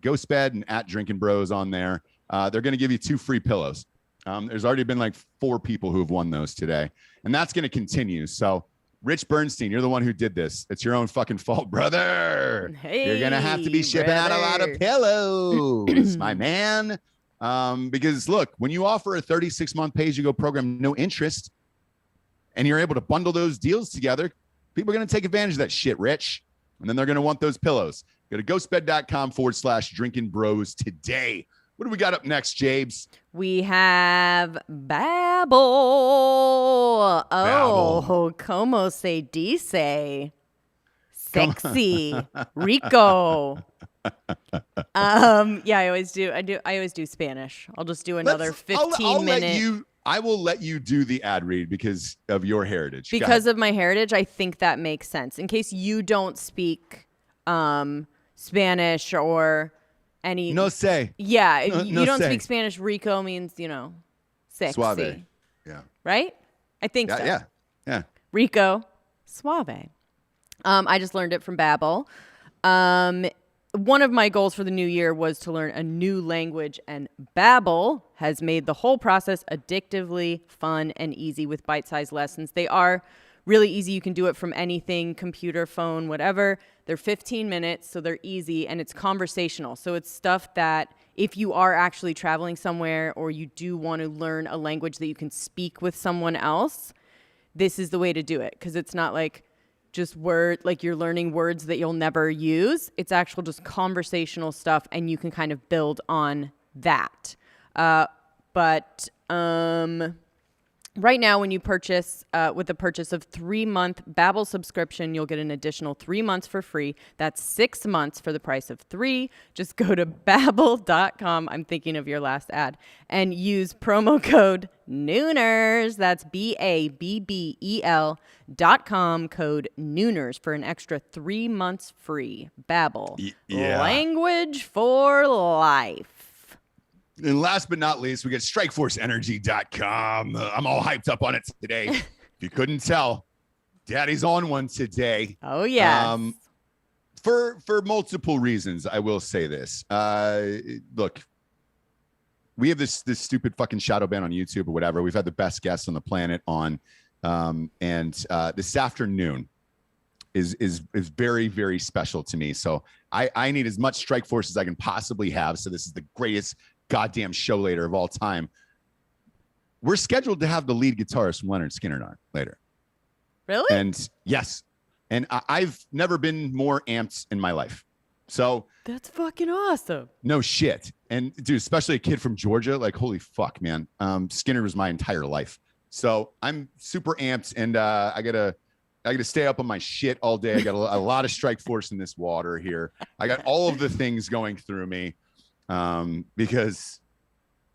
Ghost Bed and at Drinking Bros on there. They're going to give you 2 free pillows. There's already been like 4 people who have won those today, and that's going to continue. So, Rich Bernstein, you're the one who did this. It's your own fucking fault, brother. Hey, you're going to have to be shipping out a lot of pillows, my man. Because look, when you offer a 36-month pay-as-you-go program, no interest, and you're able to bundle those deals together, people are going to take advantage of that shit, Rich. And then they're going to want those pillows. Go to ghostbed.com/Drinking Bros today. What do we got up next, Jabes? We have Babble. Oh, como se dice? Sexy. Rico. Yeah, I always do Spanish. I'll just do another 15-minute. I will let you do the ad read because of your heritage. Because of my heritage, I think that makes sense. In case you don't speak Spanish or any. No sé. Yeah, you don't speak Spanish. Rico means, sexy. Suave. Yeah. Right? I think so. Yeah. Rico, suave. I just learned it from Babbel. One of my goals for the new year was to learn a new language, and Babbel has made the whole process addictively fun and easy with bite-sized lessons. They are really easy. You can do it from anything, computer, phone, whatever. They're 15 minutes, so they're easy, and it's conversational. So it's stuff that if you are actually traveling somewhere or you do want to learn a language that you can speak with someone else, this is the way to do it, because it's not like just like you're learning words that you'll never use. It's actual just conversational stuff, and you can kind of build on that. But Right now, when you purchase with the purchase of 3-month Babbel subscription, you'll get an additional 3 months for free. That's 6 months for the price of 3. Just go to Babbel.com. I'm thinking of your last ad. And use promo code Nooners. That's BABBEL.com code Nooners for an extra 3 months free. Babbel. Language for life. And last but not least, we get StrikeForceEnergy.com. I'm all hyped up on it today. If you couldn't tell, Daddy's on one today. Oh, yeah. For multiple reasons, I will say this. Look, we have this stupid fucking shadow ban on YouTube or whatever. We've had the best guests on the planet on. And this afternoon is very, very special to me. So I need as much Strike Force as I can possibly have. So this is the greatest goddamn show later of all time. We're scheduled to have the lead guitarist from Leonard Skinner on later. Really? And yes. And I've never been more amped in my life. So that's fucking awesome. No shit. And dude, especially a kid from Georgia, like, holy fuck, man. Skinner was my entire life. So I'm super amped, and I gotta stay up on my shit all day. I got a lot of Strike Force in this water here. I got all of the things going through me. Because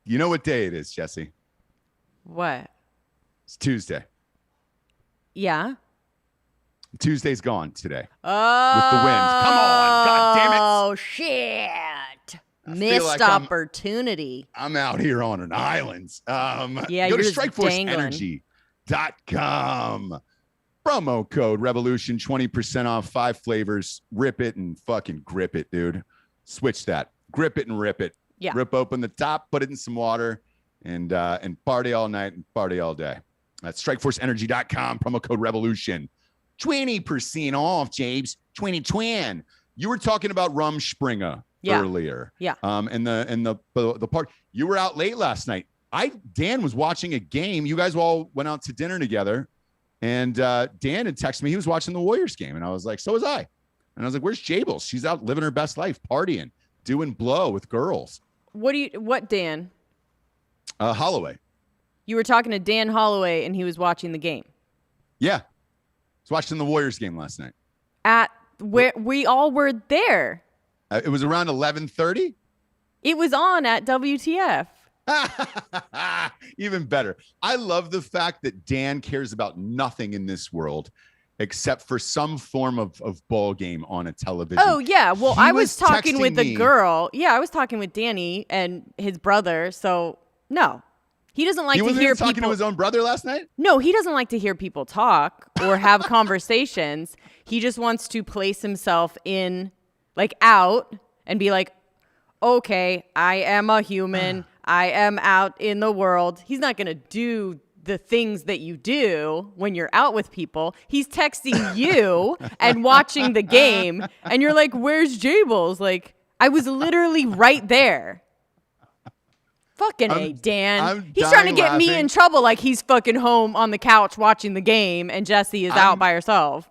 you know what day it is, Jessie? What? It's Tuesday. Yeah. Tuesday's gone today. Oh. With the wind. Come on. God damn it. Oh, shit. Missed opportunity. I'm out here on an island. Yeah, go to you're StrikeForceEnergy.com. Promo code Revolution, 20% off, 5 flavors. Rip it and fucking grip it, dude. Switch that. Grip it and rip it. Yeah. Rip open the top, put it in some water, and party all night and party all day. That's StrikeForceEnergy.com. Promo code Revolution. 20% off, Jabes. 2020. You were talking about Rumspringa earlier. Yeah. And the part you were out late last night. Dan was watching a game. You guys all went out to dinner together, and Dan had texted me. He was watching the Warriors game, and I was like, so was I. And I was like, where's Jables? She's out living her best life, partying, doing blow with girls. What Dan? Holloway. You were talking to Dan Holloway, and he was watching the game. Yeah. I was watching the Warriors game last night. At where we all were there. It was around 11:30. It was on at WTF. Even better. I love the fact that Dan cares about nothing in this world except for some form of ball game on a television. Oh, yeah. Well, I was talking with a girl. Yeah, I was talking with Danny and his brother. So, no. He doesn't like to hear people. Talking to his own brother last night? No, he doesn't like to hear people talk or have conversations. He just wants to place himself in, like, out and be like, okay, I am a human. I am out in the world. He's not going to do the things that you do when you're out with people. He's texting you and watching the game, and you're like, where's Jables? Like, I was literally right there. Fucking A, Dan. He's trying to get me in trouble like he's fucking home on the couch watching the game and Jessie is out by herself.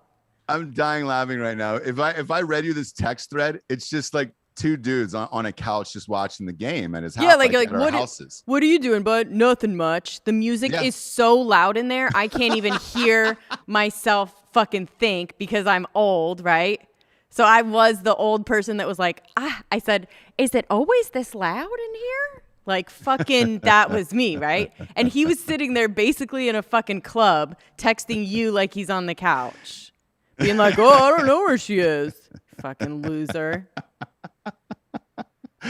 I'm dying laughing right now. If I read you this text thread, it's just like 2 dudes on a couch just watching the game at his house. Yeah, like at our houses. What are you doing, bud? Nothing much. The music is so loud in there, I can't even hear myself fucking think because I'm old, right? So I was the old person that was like, I said, is it always this loud in here? Like, fucking, that was me, right? And he was sitting there basically in a fucking club texting you like he's on the couch. Being like, oh, I don't know where she is. Fucking loser.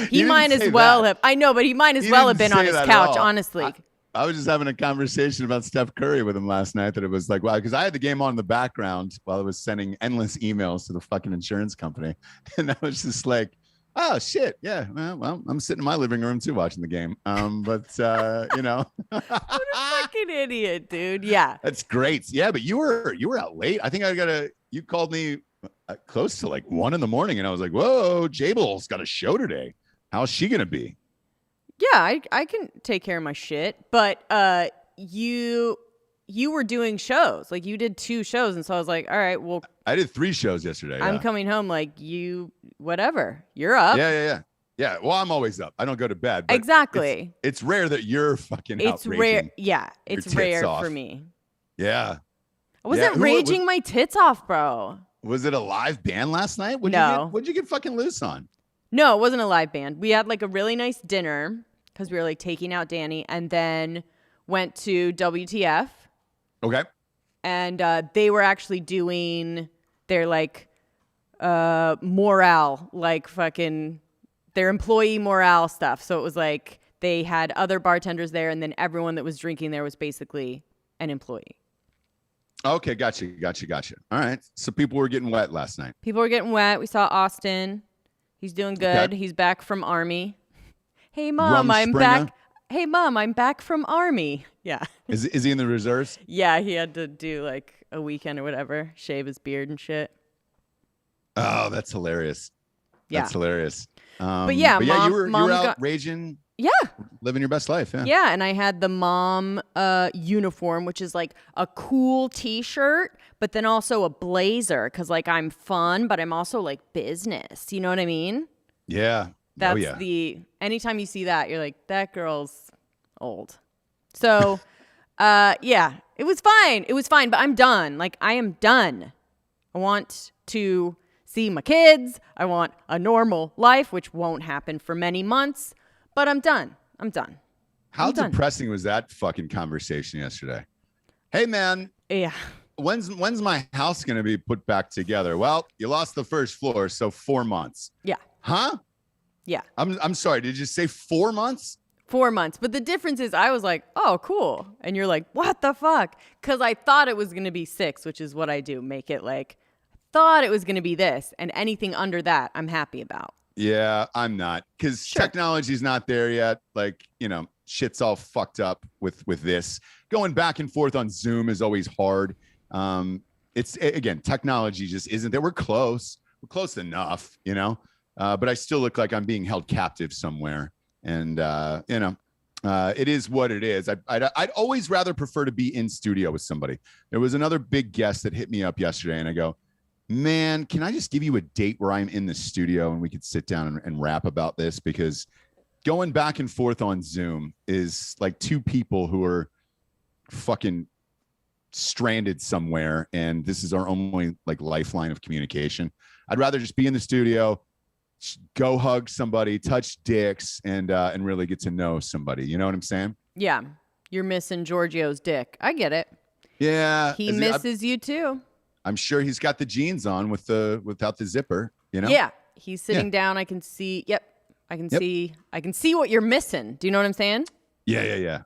He might as well have. I know, but he might as well have been on his couch, honestly. I was just having a conversation about Steph Curry with him last night that it was like, wow, because I had the game on in the background while I was sending endless emails to the fucking insurance company. And I was just like, oh, shit. Yeah. Well, I'm sitting in my living room, too, watching the game. But, you know. What a fucking idiot, dude. Yeah. That's great. Yeah, but you were out late. I think you called me close to like 1 a.m. and I was like, whoa, Jables got a show today. How's she going to be? Yeah, I can take care of my shit. But you were doing shows. Like, you did 2 shows. And so I was like, all right, well. I did 3 shows yesterday. I'm coming home like, whatever. You're up. Yeah. Yeah, well, I'm always up. I don't go to bed. But Exactly. It's rare that you're fucking It's outraging. rare. Yeah, your it's tits rare off. for me. Yeah. I wasn't raging my tits off, bro. Was it a live band last night? No. What'd you get fucking loose on? No, it wasn't a live band. We had like a really nice dinner because we were like taking out Danny, and then went to WTF. Okay. And they were actually doing their like morale, like fucking their employee morale stuff. So it was like they had other bartenders there, and then everyone that was drinking there was basically an employee. Okay, gotcha. All right. So people were getting wet last night. People were getting wet. We saw Austin. He's doing good. Okay. He's back from Army. Hey, Mom, I'm back. Hey, Mom, I'm back from Army. Yeah. Is he in the reserves? Yeah, he had to do like a weekend or whatever, shave his beard and shit. Oh, that's hilarious. Yeah. That's hilarious. But yeah, you were mom out raging. Yeah. Living your best life. Yeah. Yeah, and I had the mom uniform, which is like a cool t-shirt, but then also a blazer because like I'm fun, but I'm also like business. You know what I mean? Yeah. That's anytime you see that, you're like, that girl's old. So, yeah, it was fine, but I'm done. Like, I am done. I want to see my kids. I want a normal life, which won't happen for many months, but I'm done. How depressing was that fucking conversation yesterday? Hey, man. Yeah. When's my house going to be put back together? Well, you lost the first floor, so 4 months. Yeah. Huh? Yeah. I'm sorry. Did you say 4 months? 4 months. But the difference is I was like, oh, cool. And you're like, what the fuck? Because I thought it was going to be 6, which is what I do. Make it like, I thought it was going to be this. And anything under that, I'm happy about. Yeah, I'm not. Because technology's not there yet. Like, shit's all fucked up with this. Going back and forth on Zoom is always hard. Again, technology just isn't there. We're close. We're close enough, but I still look like I'm being held captive somewhere. And, it is what it is. I'd always rather prefer to be in studio with somebody. There was another big guest that hit me up yesterday, and I go, man, can I just give you a date where I'm in the studio and we could sit down and rap about this? Because going back and forth on Zoom is like two people who are fucking stranded somewhere, and this is our only like lifeline of communication. I'd rather just be in the studio, go hug somebody, touch dicks, and really get to know somebody. You know what I'm saying? Yeah. You're missing Giorgio's dick. I get it. Yeah. He misses you too. I'm sure he's got the jeans on without the zipper, Yeah. He's sitting down. I can see. Yep. I can see what you're missing. Do you know what I'm saying? Yeah.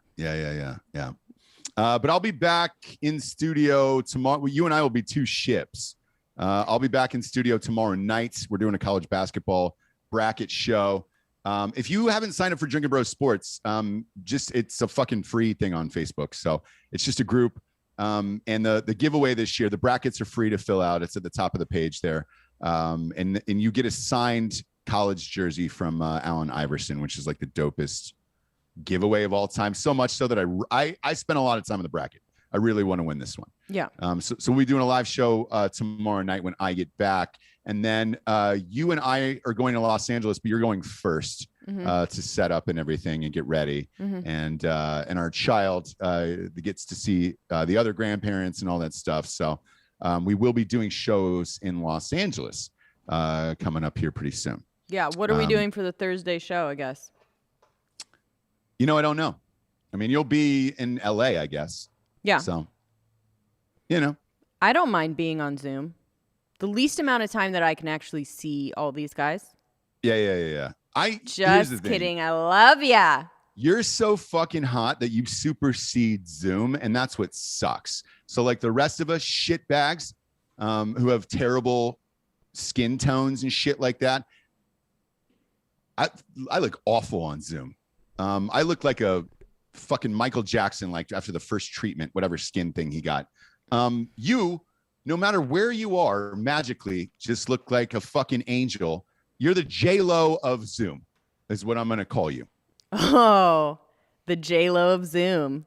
But I'll be back in studio tomorrow. Well, you and I will be two ships. I'll be back in studio tomorrow night. We're doing a college basketball bracket show. If you haven't signed up for Drinking Bros Sports, it's a fucking free thing on Facebook. So it's just a group. And the giveaway this year, the brackets are free to fill out. It's at the top of the page there. And you get a signed college jersey from Allen Iverson, which is like the dopest giveaway of all time. So much so that I spent a lot of time in the bracket. I really want to win this one. Yeah. So we'll be doing a live show tomorrow night when I get back. And then you and I are going to Los Angeles, but you're going first to set up and everything and get ready. And our child gets to see the other grandparents and all that stuff. So we will be doing shows in Los Angeles coming up here pretty soon. Yeah. What are we doing for the Thursday show, I guess? I don't know. I mean, you'll be in LA, I guess. Yeah. So, I don't mind being on Zoom. The least amount of time that I can actually see all these guys. Yeah. Here's the thing. Kidding. I love ya. You're so fucking hot that you supersede Zoom, and that's what sucks. So like the rest of us shitbags who have terrible skin tones and shit like that, I look awful on Zoom. I look like a fucking Michael Jackson, like after the first treatment, whatever skin thing he got. You, no matter where you are, magically just look like a fucking angel. You're the J-Lo of Zoom, is what I'm going to call you. Oh, the J-Lo of Zoom.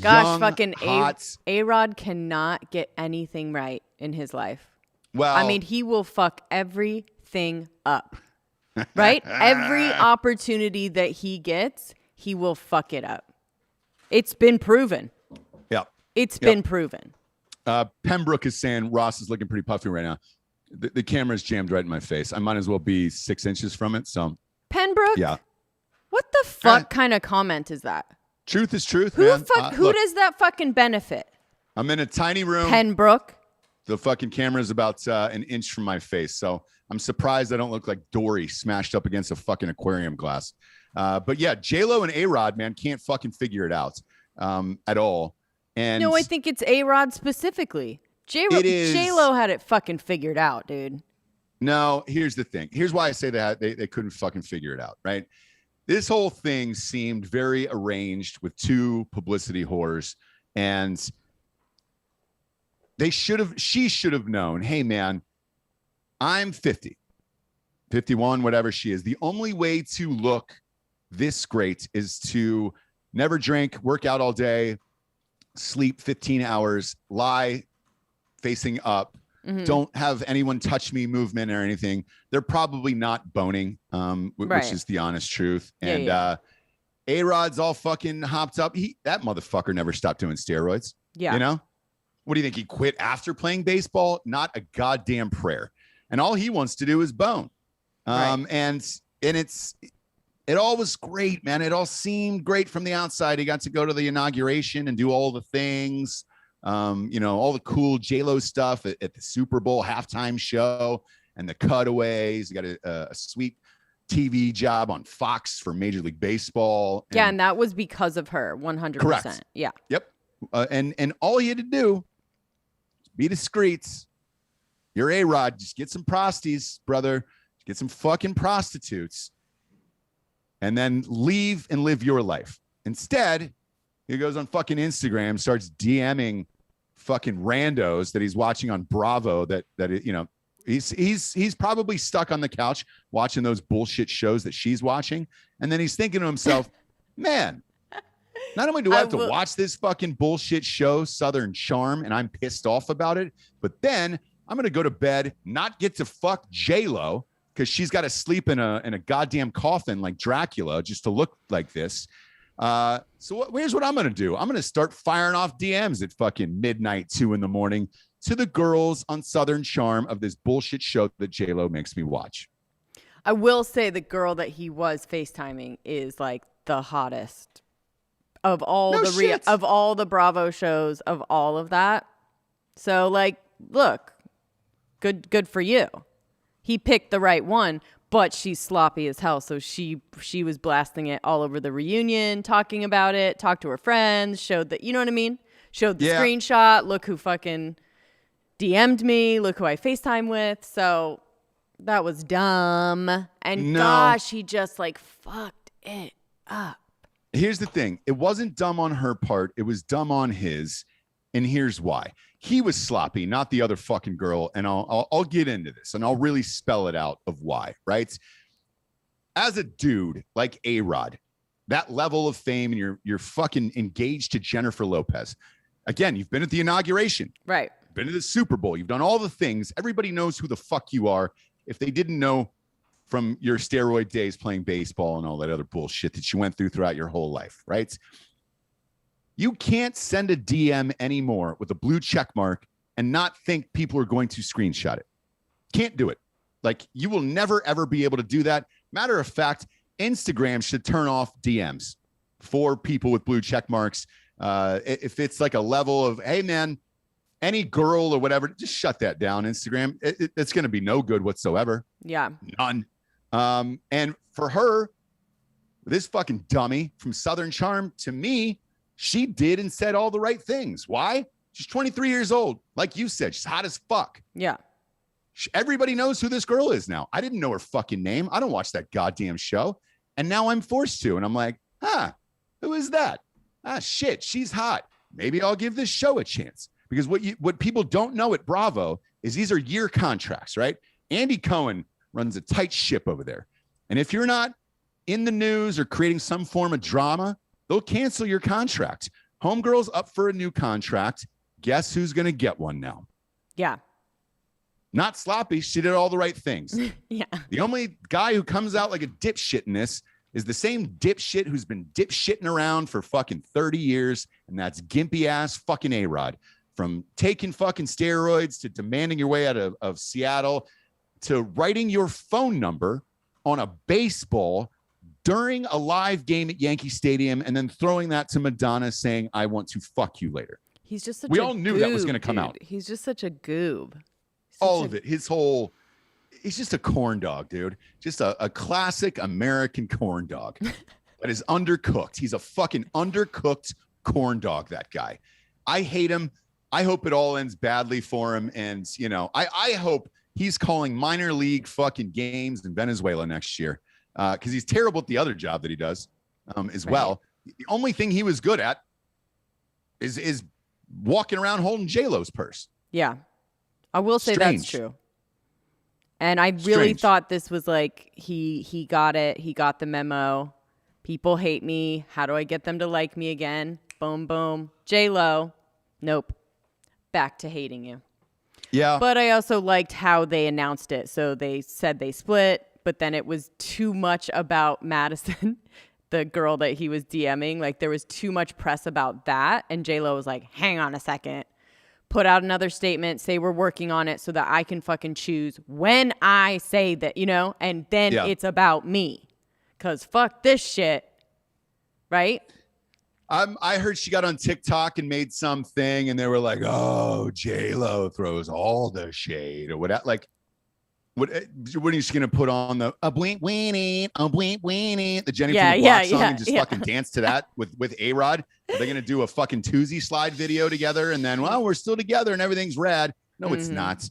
Gosh, Young, fucking hot. A-Rod cannot get anything right in his life. Well, I mean, he will fuck everything up. right? Every opportunity that he gets, he will fuck it up. It's been proven. Yep. It's been proven. Pembroke is saying Ross is looking pretty puffy right now. The camera's jammed right in my face. I might as well be 6 inches from it. So Pembroke? Yeah. What the fuck kind of comment is that? Truth is truth, Who man. who does that fucking benefit? I'm in a tiny room. Pembroke? The fucking camera is about an inch from my face. So I'm surprised I don't look like Dory smashed up against a fucking aquarium glass. But yeah, J-Lo and A-Rod, man, can't fucking figure it out at all. And no, I think it's A-Rod specifically. J-Lo had it fucking figured out, dude. No, here's the thing. Here's why I say that they couldn't fucking figure it out, right? This whole thing seemed very arranged with two publicity whores, and she should have known, hey man, I'm 50, 51, whatever she is. The only way to look this great is to never drink, work out all day, sleep 15 hours, lie facing up, don't have anyone touch me movement or anything. They're probably not boning, which is the honest truth. And A-Rod's all fucking hopped up. That motherfucker never stopped doing steroids. Yeah. You know? What do you think? He quit after playing baseball? Not a goddamn prayer. And all he wants to do is bone. And it all was great, man. It all seemed great from the outside. He got to go to the inauguration and do all the things. All the cool J-Lo stuff at the Super Bowl halftime show and the cutaways. He got a sweet TV job on Fox for Major League Baseball. And that was because of her, 100%. Correct. Yeah. Yep. And all he had to do, be discreet. You're A-Rod. Just get some prosties, brother. Get some fucking prostitutes. And then leave and live your life. Instead, he goes on fucking Instagram, starts DMing fucking randos that he's watching on Bravo he's probably stuck on the couch watching those bullshit shows that she's watching. And then he's thinking to himself, man, not only do I have to watch this fucking bullshit show, Southern Charm, and I'm pissed off about it, but then I'm going to go to bed, not get to fuck J-Lo because she's got to sleep in a goddamn coffin like Dracula just to look like this. Here's what I'm going to do. I'm going to start firing off DMs at fucking midnight, 2 a.m. to the girls on Southern Charm of this bullshit show that J-Lo makes me watch. I will say the girl that he was FaceTiming is like the hottest of all of all the Bravo shows, of all of that. So like, look, good for you. He picked the right one. But she's sloppy as hell, so she was blasting it all over the reunion, talking about it, talked to her friends, showed that, you know what I mean? Showed the screenshot, look who fucking DM'd me, look who I FaceTime with. So that was dumb. And gosh, he just like fucked it up. Here's the thing. It wasn't dumb on her part. It was dumb on his. And here's why. He was sloppy, not the other fucking girl. And I'll get into this and I'll really spell it out of why, right? As a dude like A-Rod, that level of fame, and you're fucking engaged to Jennifer Lopez. Again, you've been at the inauguration. Right. Been to the Super Bowl. You've done all the things. Everybody knows who the fuck you are. If they didn't know from your steroid days playing baseball and all that other bullshit that you went throughout your whole life, right? You can't send a DM anymore with a blue check mark and not think people are going to screenshot it. Can't do it. Like, you will never, ever be able to do that. Matter of fact, Instagram should turn off DMs for people with blue check marks. If it's like a level of, hey, man, any girl or whatever, just shut that down, Instagram. It's going to be no good whatsoever. Yeah. None. And for her, this fucking dummy from Southern Charm, to me, she did and said all the right things. Why? She's 23 years old. Like you said, she's hot as fuck. Yeah. Everybody knows who this girl is now. I didn't know her fucking name. I don't watch that goddamn show. And now I'm forced to. And I'm like, who is that? Shit, she's hot. Maybe I'll give this show a chance. Because what people don't know at Bravo is these are year contracts, right? Andy Cohen runs a tight ship over there. And if you're not in the news or creating some form of drama, they'll cancel your contract. Homegirl's up for a new contract. Guess who's going to get one now? Yeah. Not sloppy. She did all the right things. Yeah. The only guy who comes out like a dipshit in this is the same dipshit who's been dipshitting around for fucking 30 years, and that's gimpy ass fucking A-Rod. From taking fucking steroids to demanding your way out of Seattle to writing your phone number on a baseball during a live game at Yankee Stadium and then throwing that to Madonna saying, I want to fuck you later. He's just such we a all knew goob, that was going to come out. He's just such a goob. All of it. He's just a corn dog, dude. Just a classic American corn dog that is undercooked. He's a fucking undercooked corn dog, that guy. I hate him. I hope it all ends badly for him. And, you know, I hope he's calling minor league fucking games in Venezuela next year because he's terrible at the other job that he does as well. The only thing he was good at is walking around holding J-Lo's purse. Yeah. I will say Strange. that's true. And I really thought this was like, he got it. He got the memo. People hate me. How do I get them to like me again? Boom, boom. J-Lo. Nope. Back to hating you. Yeah. But I also liked how they announced it. So they said they split, but then it was too much about Madison, the girl that he was DMing. Like there was too much press about that. And J-Lo was like, hang on a second. Put out another statement, say we're working on it so that I can fucking choose when I say that, you know, and then it's about me. Because fuck this shit. Right? I heard she got on TikTok and made something and they were like, oh, J-Lo throws all the shade or what? Like, what are you just going to put on the bleep weenie, the Jenny from the Block song and just fucking dance to that with A-Rod? Are they going to do a fucking Tuesday slide video together and then, well, we're still together and everything's rad? No, it's not.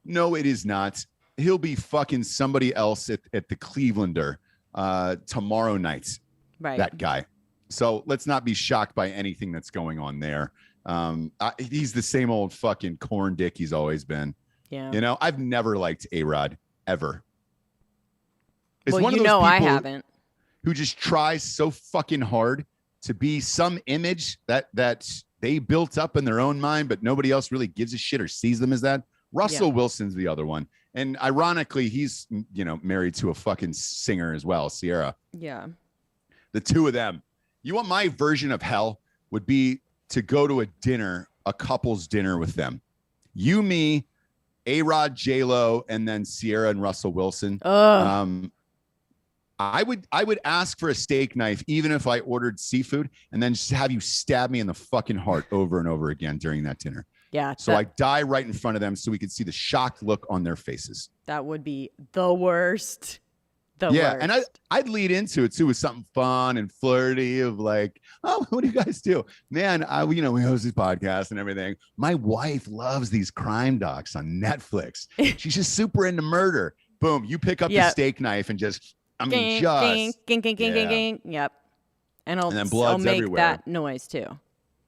No, it is not. He'll be fucking somebody else at the Clevelander tomorrow night. Right. That guy. So let's not be shocked by anything that's going on there. He's the same old fucking corn dick he's always been. Yeah. You know, I've never liked A-Rod ever. It's one of those people I haven't. Who just tries so fucking hard to be some image that they built up in their own mind, but nobody else really gives a shit or sees them as that. Russell Wilson's the other one. And ironically, he's, you know, married to a fucking singer as well, Sierra. Yeah. The two of them. You want my version of hell would be to go to a couple's dinner with them. You, me, A-Rod, J-Lo, and then Sierra and Russell Wilson. I would ask for a steak knife, even if I ordered seafood, and then just have you stab me in the fucking heart over and over again during that dinner. Yeah. So I die right in front of them so we could see the shocked look on their faces. That would be the worst. Worst. And I'd lead into it too with something fun and flirty of like, oh, what do you guys do? Man, we host this podcast and everything. My wife loves these crime docs on Netflix. She's just super into murder. Boom, you pick up the steak knife and just, Yep. And then blood's I'll make everywhere. that noise too.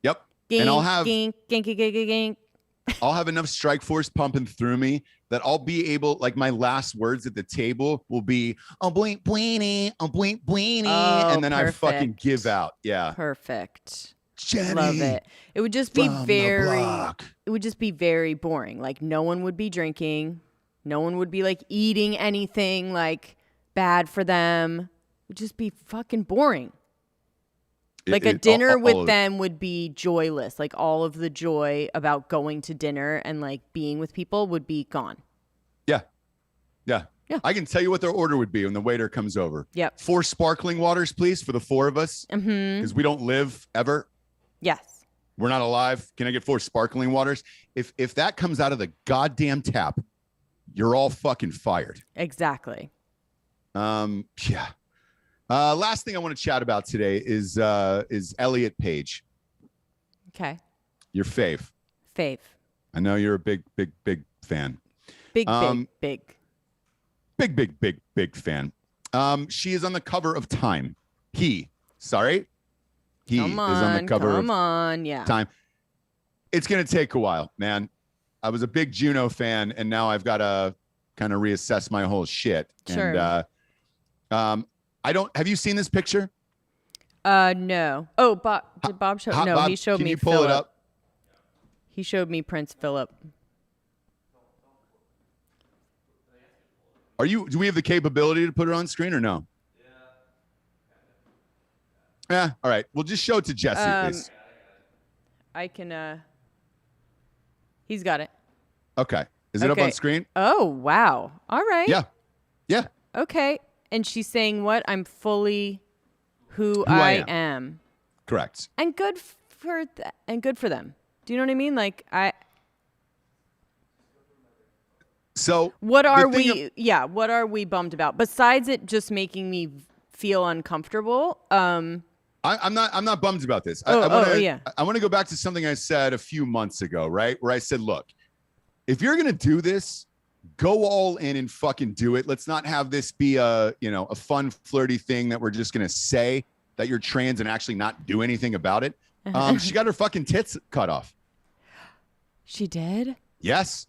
Yep. And I'll have I'll have enough strike force pumping through me that I'll be able, like my last words at the table will be, oh, blink, bleenie, oh, blink, bleenie. And then I fucking give out. Yeah. Perfect. Jenny, love it. It would just be very boring. Like no one would be drinking. No one would be like eating anything like bad for them. It would just be fucking boring. Like a dinner with them would be joyless. Like all of the joy about going to dinner and like being with people would be gone. Yeah. I can tell you what their order would be when the waiter comes over. Yep. 4 sparkling waters, please, for the 4 of us. Because we don't live ever. Yes. We're not alive. Can I get 4 sparkling waters? If that comes out of the goddamn tap, you're all fucking fired. Exactly. Yeah. Last thing I want to chat about today is Elliot Page. Okay. Your fave. Fave. I know you're a big fan. Big fan. She is on the cover of Time. He is on the cover of Time. It's going to take a while, man. I was a big Juno fan, and now I've got to kind of reassess my whole shit. Sure. And have you seen this picture? No. Oh, did Bob show? No, Bob, he showed me. Can you pull it up? He showed me Prince Philip. Do we have the capability to put it on screen or no? Yeah. All right. We'll just show it to Jessie. Please. I can. He's got it. Okay. Is it up on screen? Oh, wow. All right. Yeah. Yeah. Okay. And she's saying what? I'm fully who I am. Correct. And good for them. Do you know what I mean? Like So what are we? What are we bummed about? Besides it just making me feel uncomfortable. I'm not bummed about this. I want to go back to something I said a few months ago, right? Where I said, look, if you're going to do this, go all in and fucking do it. Let's not have this be a fun, flirty thing that we're just going to say that you're trans and actually not do anything about it. She got her fucking tits cut off. She did? Yes.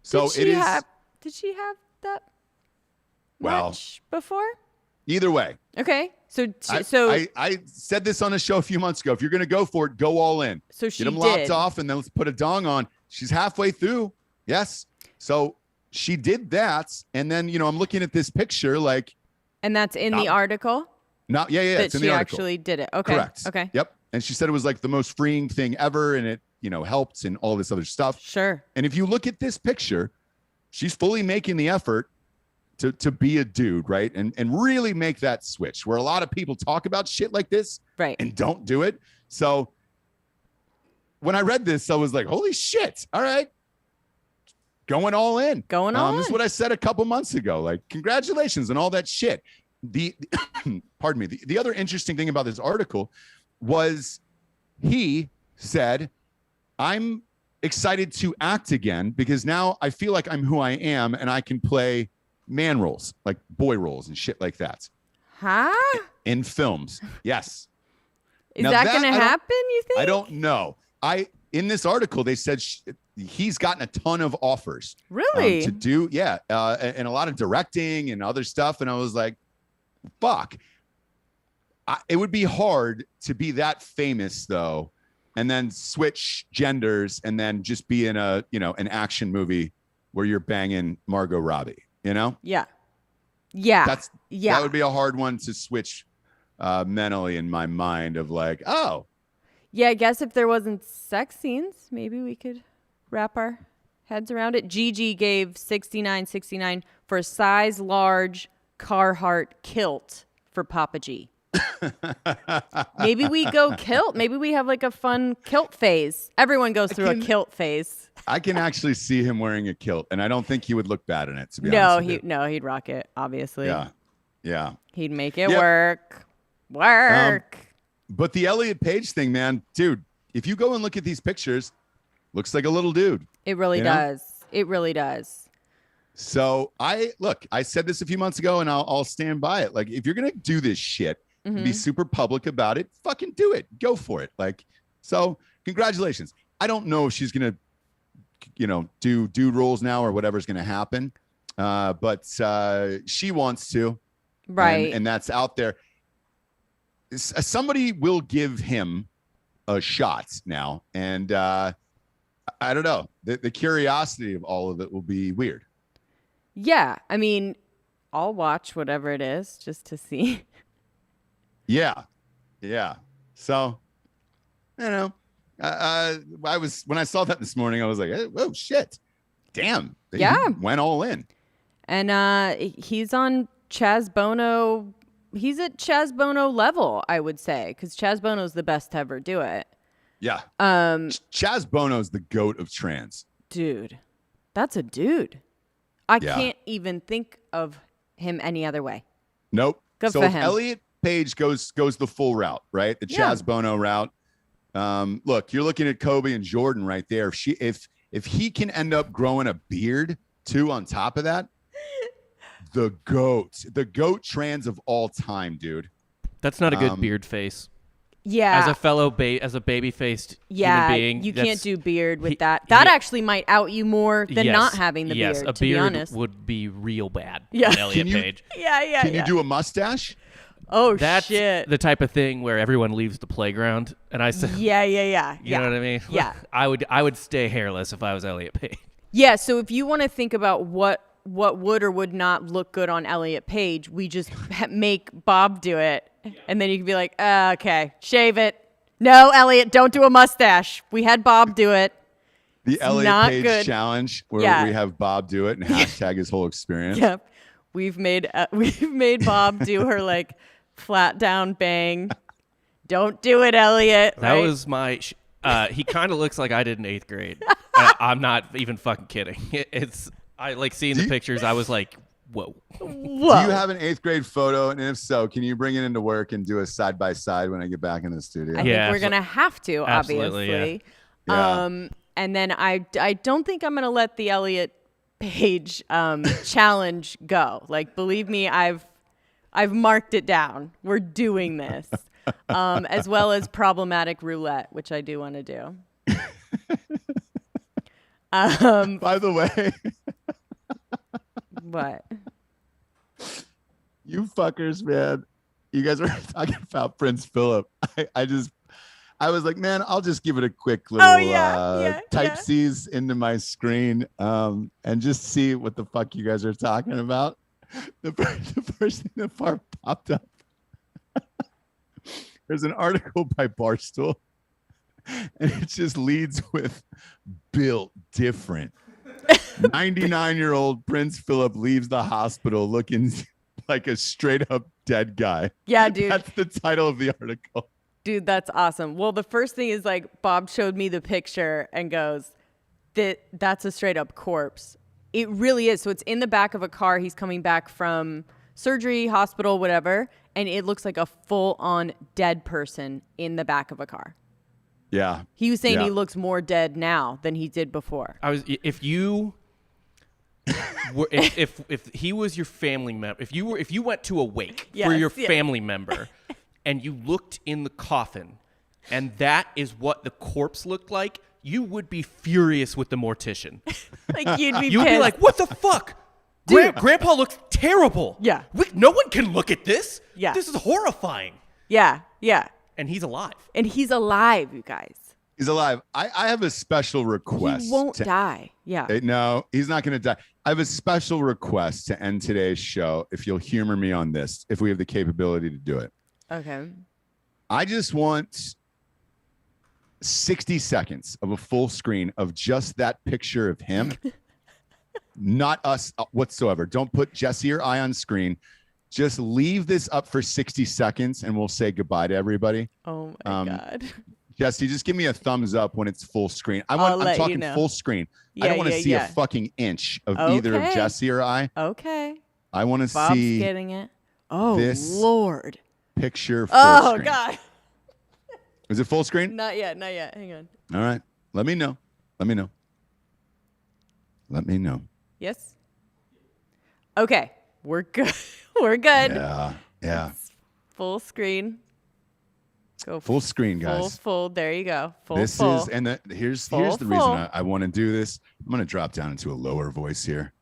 So did she have that much before? Either way. Okay. So I said this on a show a few months ago. If you're going to go for it, go all in. So she get them locked off and then let's put a dong on. She's halfway through. Yes. So she did that. And then, I'm looking at this picture and that's in the article? Yeah. It's in the article. She actually did it. Okay. Correct. Okay. Yep. And she said it was like the most freeing thing ever. And it, helped and all this other stuff. Sure. And if you look at this picture, she's fully making the effort to be a dude, right? And really make that switch where a lot of people talk about shit like this and don't do it. So when I read this, I was like, holy shit. All right. Going all in. This is what I said a couple months ago. Like, congratulations and all that shit. Pardon me. The other interesting thing about this article was he said, I'm excited to act again because now I feel like I'm who I am and I can play man roles, like boy roles and shit like that. Huh? In films. Yes. Is that going to happen, you think? I don't know. In this article, they said he's gotten a ton of offers. Really? To do, and a lot of directing and other stuff. And I was like, fuck. It would be hard to be that famous, though, and then switch genders and then just be in an action movie where you're banging Margot Robbie. Yeah. That would be a hard one to switch mentally in my mind of like, oh. Yeah, I guess if there wasn't sex scenes, maybe we could wrap our heads around it. Gigi gave $69.69 for a size large Carhartt kilt for Papa G. Maybe we go kilt. Maybe we have like a fun kilt phase. Everyone goes through a kilt phase. I can actually see him wearing a kilt, and I don't think he would look bad in it, to be honest. He'd rock it, obviously. Yeah. He'd make it work. But the Elliot Page thing, man, dude, if you go and look at these pictures, looks like a little dude. It really does. It really does. So I said this a few months ago, and I'll stand by it. Like, if you're going to do this shit, and be super public about it, fucking do it. Go for it. Like, so congratulations. I don't know if she's going to, do dude roles now or whatever's going to happen. But she wants to. Right. And that's out there. Somebody will give him a shot now. And I don't know. The curiosity of all of it will be weird. Yeah. I mean, I'll watch whatever it is just to see. Yeah. So, when I saw that this morning, I was like, oh shit, damn. He went all in. And he's on Chaz Bono. He's at Chaz Bono level, I would say, because Chaz Bono's the best to ever do it. Yeah. Chaz Bono's the GOAT of trans. Dude, that's a dude. I can't even think of him any other way. Nope. Good for him. Elliot Page goes the full route, right? The Chaz Bono route. Look, you're looking at Kobe and Jordan right there. If he can end up growing a beard too on top of that, the GOAT trans of all time, dude. That's not a good beard face. Yeah. As a baby-faced human being. You can't do beard with that. That actually might out you more than not having the beard, a to be honest. Would be real bad on Elliot Page. Can you do a mustache? Oh, that's shit. The type of thing where everyone leaves the playground. And I said, Yeah. You know what I mean? Yeah. I would stay hairless if I was Elliot Page. Yeah, so if you want to think about what what would or would not look good on Elliot Page. We just make Bob do it. And then you can be like, okay, shave it. No, Elliot, don't do a mustache. We had Bob do it. The Elliot Page challenge where we have Bob do it and hashtag his whole experience. Yep. We've made Bob do her like flat down bang. Don't do it, Elliot. That right? was my. He kind of looks like I did in 8th grade. I'm not even fucking kidding. I like seeing the pictures. I was like, whoa. Do you have an 8th grade photo? And if so, can you bring it into work and do a side by side when I get back in the studio? I think we're gonna have to, obviously. Yeah. And then I don't think I'm gonna let the Elliot Page challenge go. Like, believe me, I've marked it down. We're doing this. As well as problematic roulette, which I do want to do. By the way, what? You fuckers, man. You guys were talking about Prince Philip. I was like, man, I'll just give it a quick little type C's into my screen and just see what the fuck you guys are talking about. The first thing that popped up. There's an article by Barstool, and it just leads with built different. 99-year-old Prince Philip leaves the hospital looking like a straight up dead guy. Yeah, dude. That's the title of the article. Dude, that's awesome. Well, the first thing is like Bob showed me the picture and goes, that's a straight up corpse. It really is. So it's in the back of a car. He's coming back from surgery, hospital, whatever. And it looks like a full on dead person in the back of a car. Yeah. He was saying he looks more dead now than he did before. If you were, if he was your family member, if you went to a wake for your family member and you looked in the coffin and that is what the corpse looked like, you would be furious with the mortician. Like you'd be like, what the fuck? Grandpa looks terrible. Yeah. No one can look at this. Yeah. This is horrifying. Yeah. Yeah. And he's alive. And he's alive, you guys. He's alive. I have a special request. He won't die. Yeah. No, he's not going to die. I have a special request to end today's show. If you'll humor me on this, if we have the capability to do it. Okay. I just want 60 seconds of a full screen of just that picture of him. Not us whatsoever. Don't put Jessie or I on screen. Just leave this up for 60 seconds and we'll say goodbye to everybody. Oh my God. Jessie, just give me a thumbs up when it's full screen. I'm talking full screen. I don't want to see a fucking inch of either of Jessie or I. Okay. I want to Bob's see getting it. Oh, this Lord. Picture full screen. Oh, God. Is it full screen? Not yet. Hang on. All right. Let me know. Yes? Okay. We're good. We're good. Yeah. It's full screen. Go full screen, guys. Full. There you go. Here's the reason I want to do this. I'm going to drop down into a lower voice here.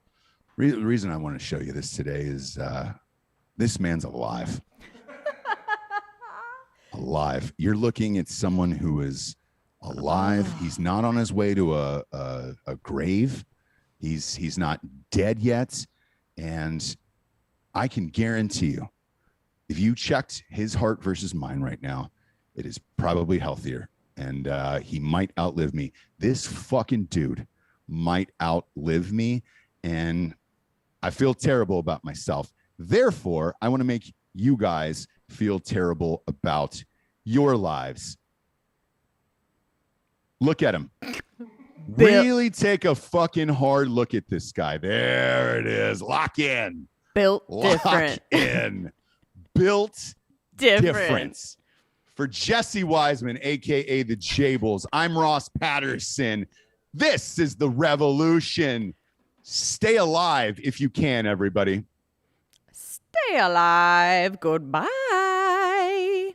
The reason I want to show you this today is this man's alive. Alive. You're looking at someone who is alive. He's not on his way to a grave. He's not dead yet. And I can guarantee you, if you checked his heart versus mine right now, it is probably healthier. And he might outlive me. This fucking dude might outlive me. And I feel terrible about myself. Therefore, I want to make you guys feel terrible about your lives. Look at him. Really take a fucking hard look at this guy. There it is. Lock in. Built different. In. Built different. For Jessie Wiseman, a.k.a. the Jables, I'm Ross Patterson. This is the revolution. Stay alive if you can, everybody. Stay alive. Goodbye.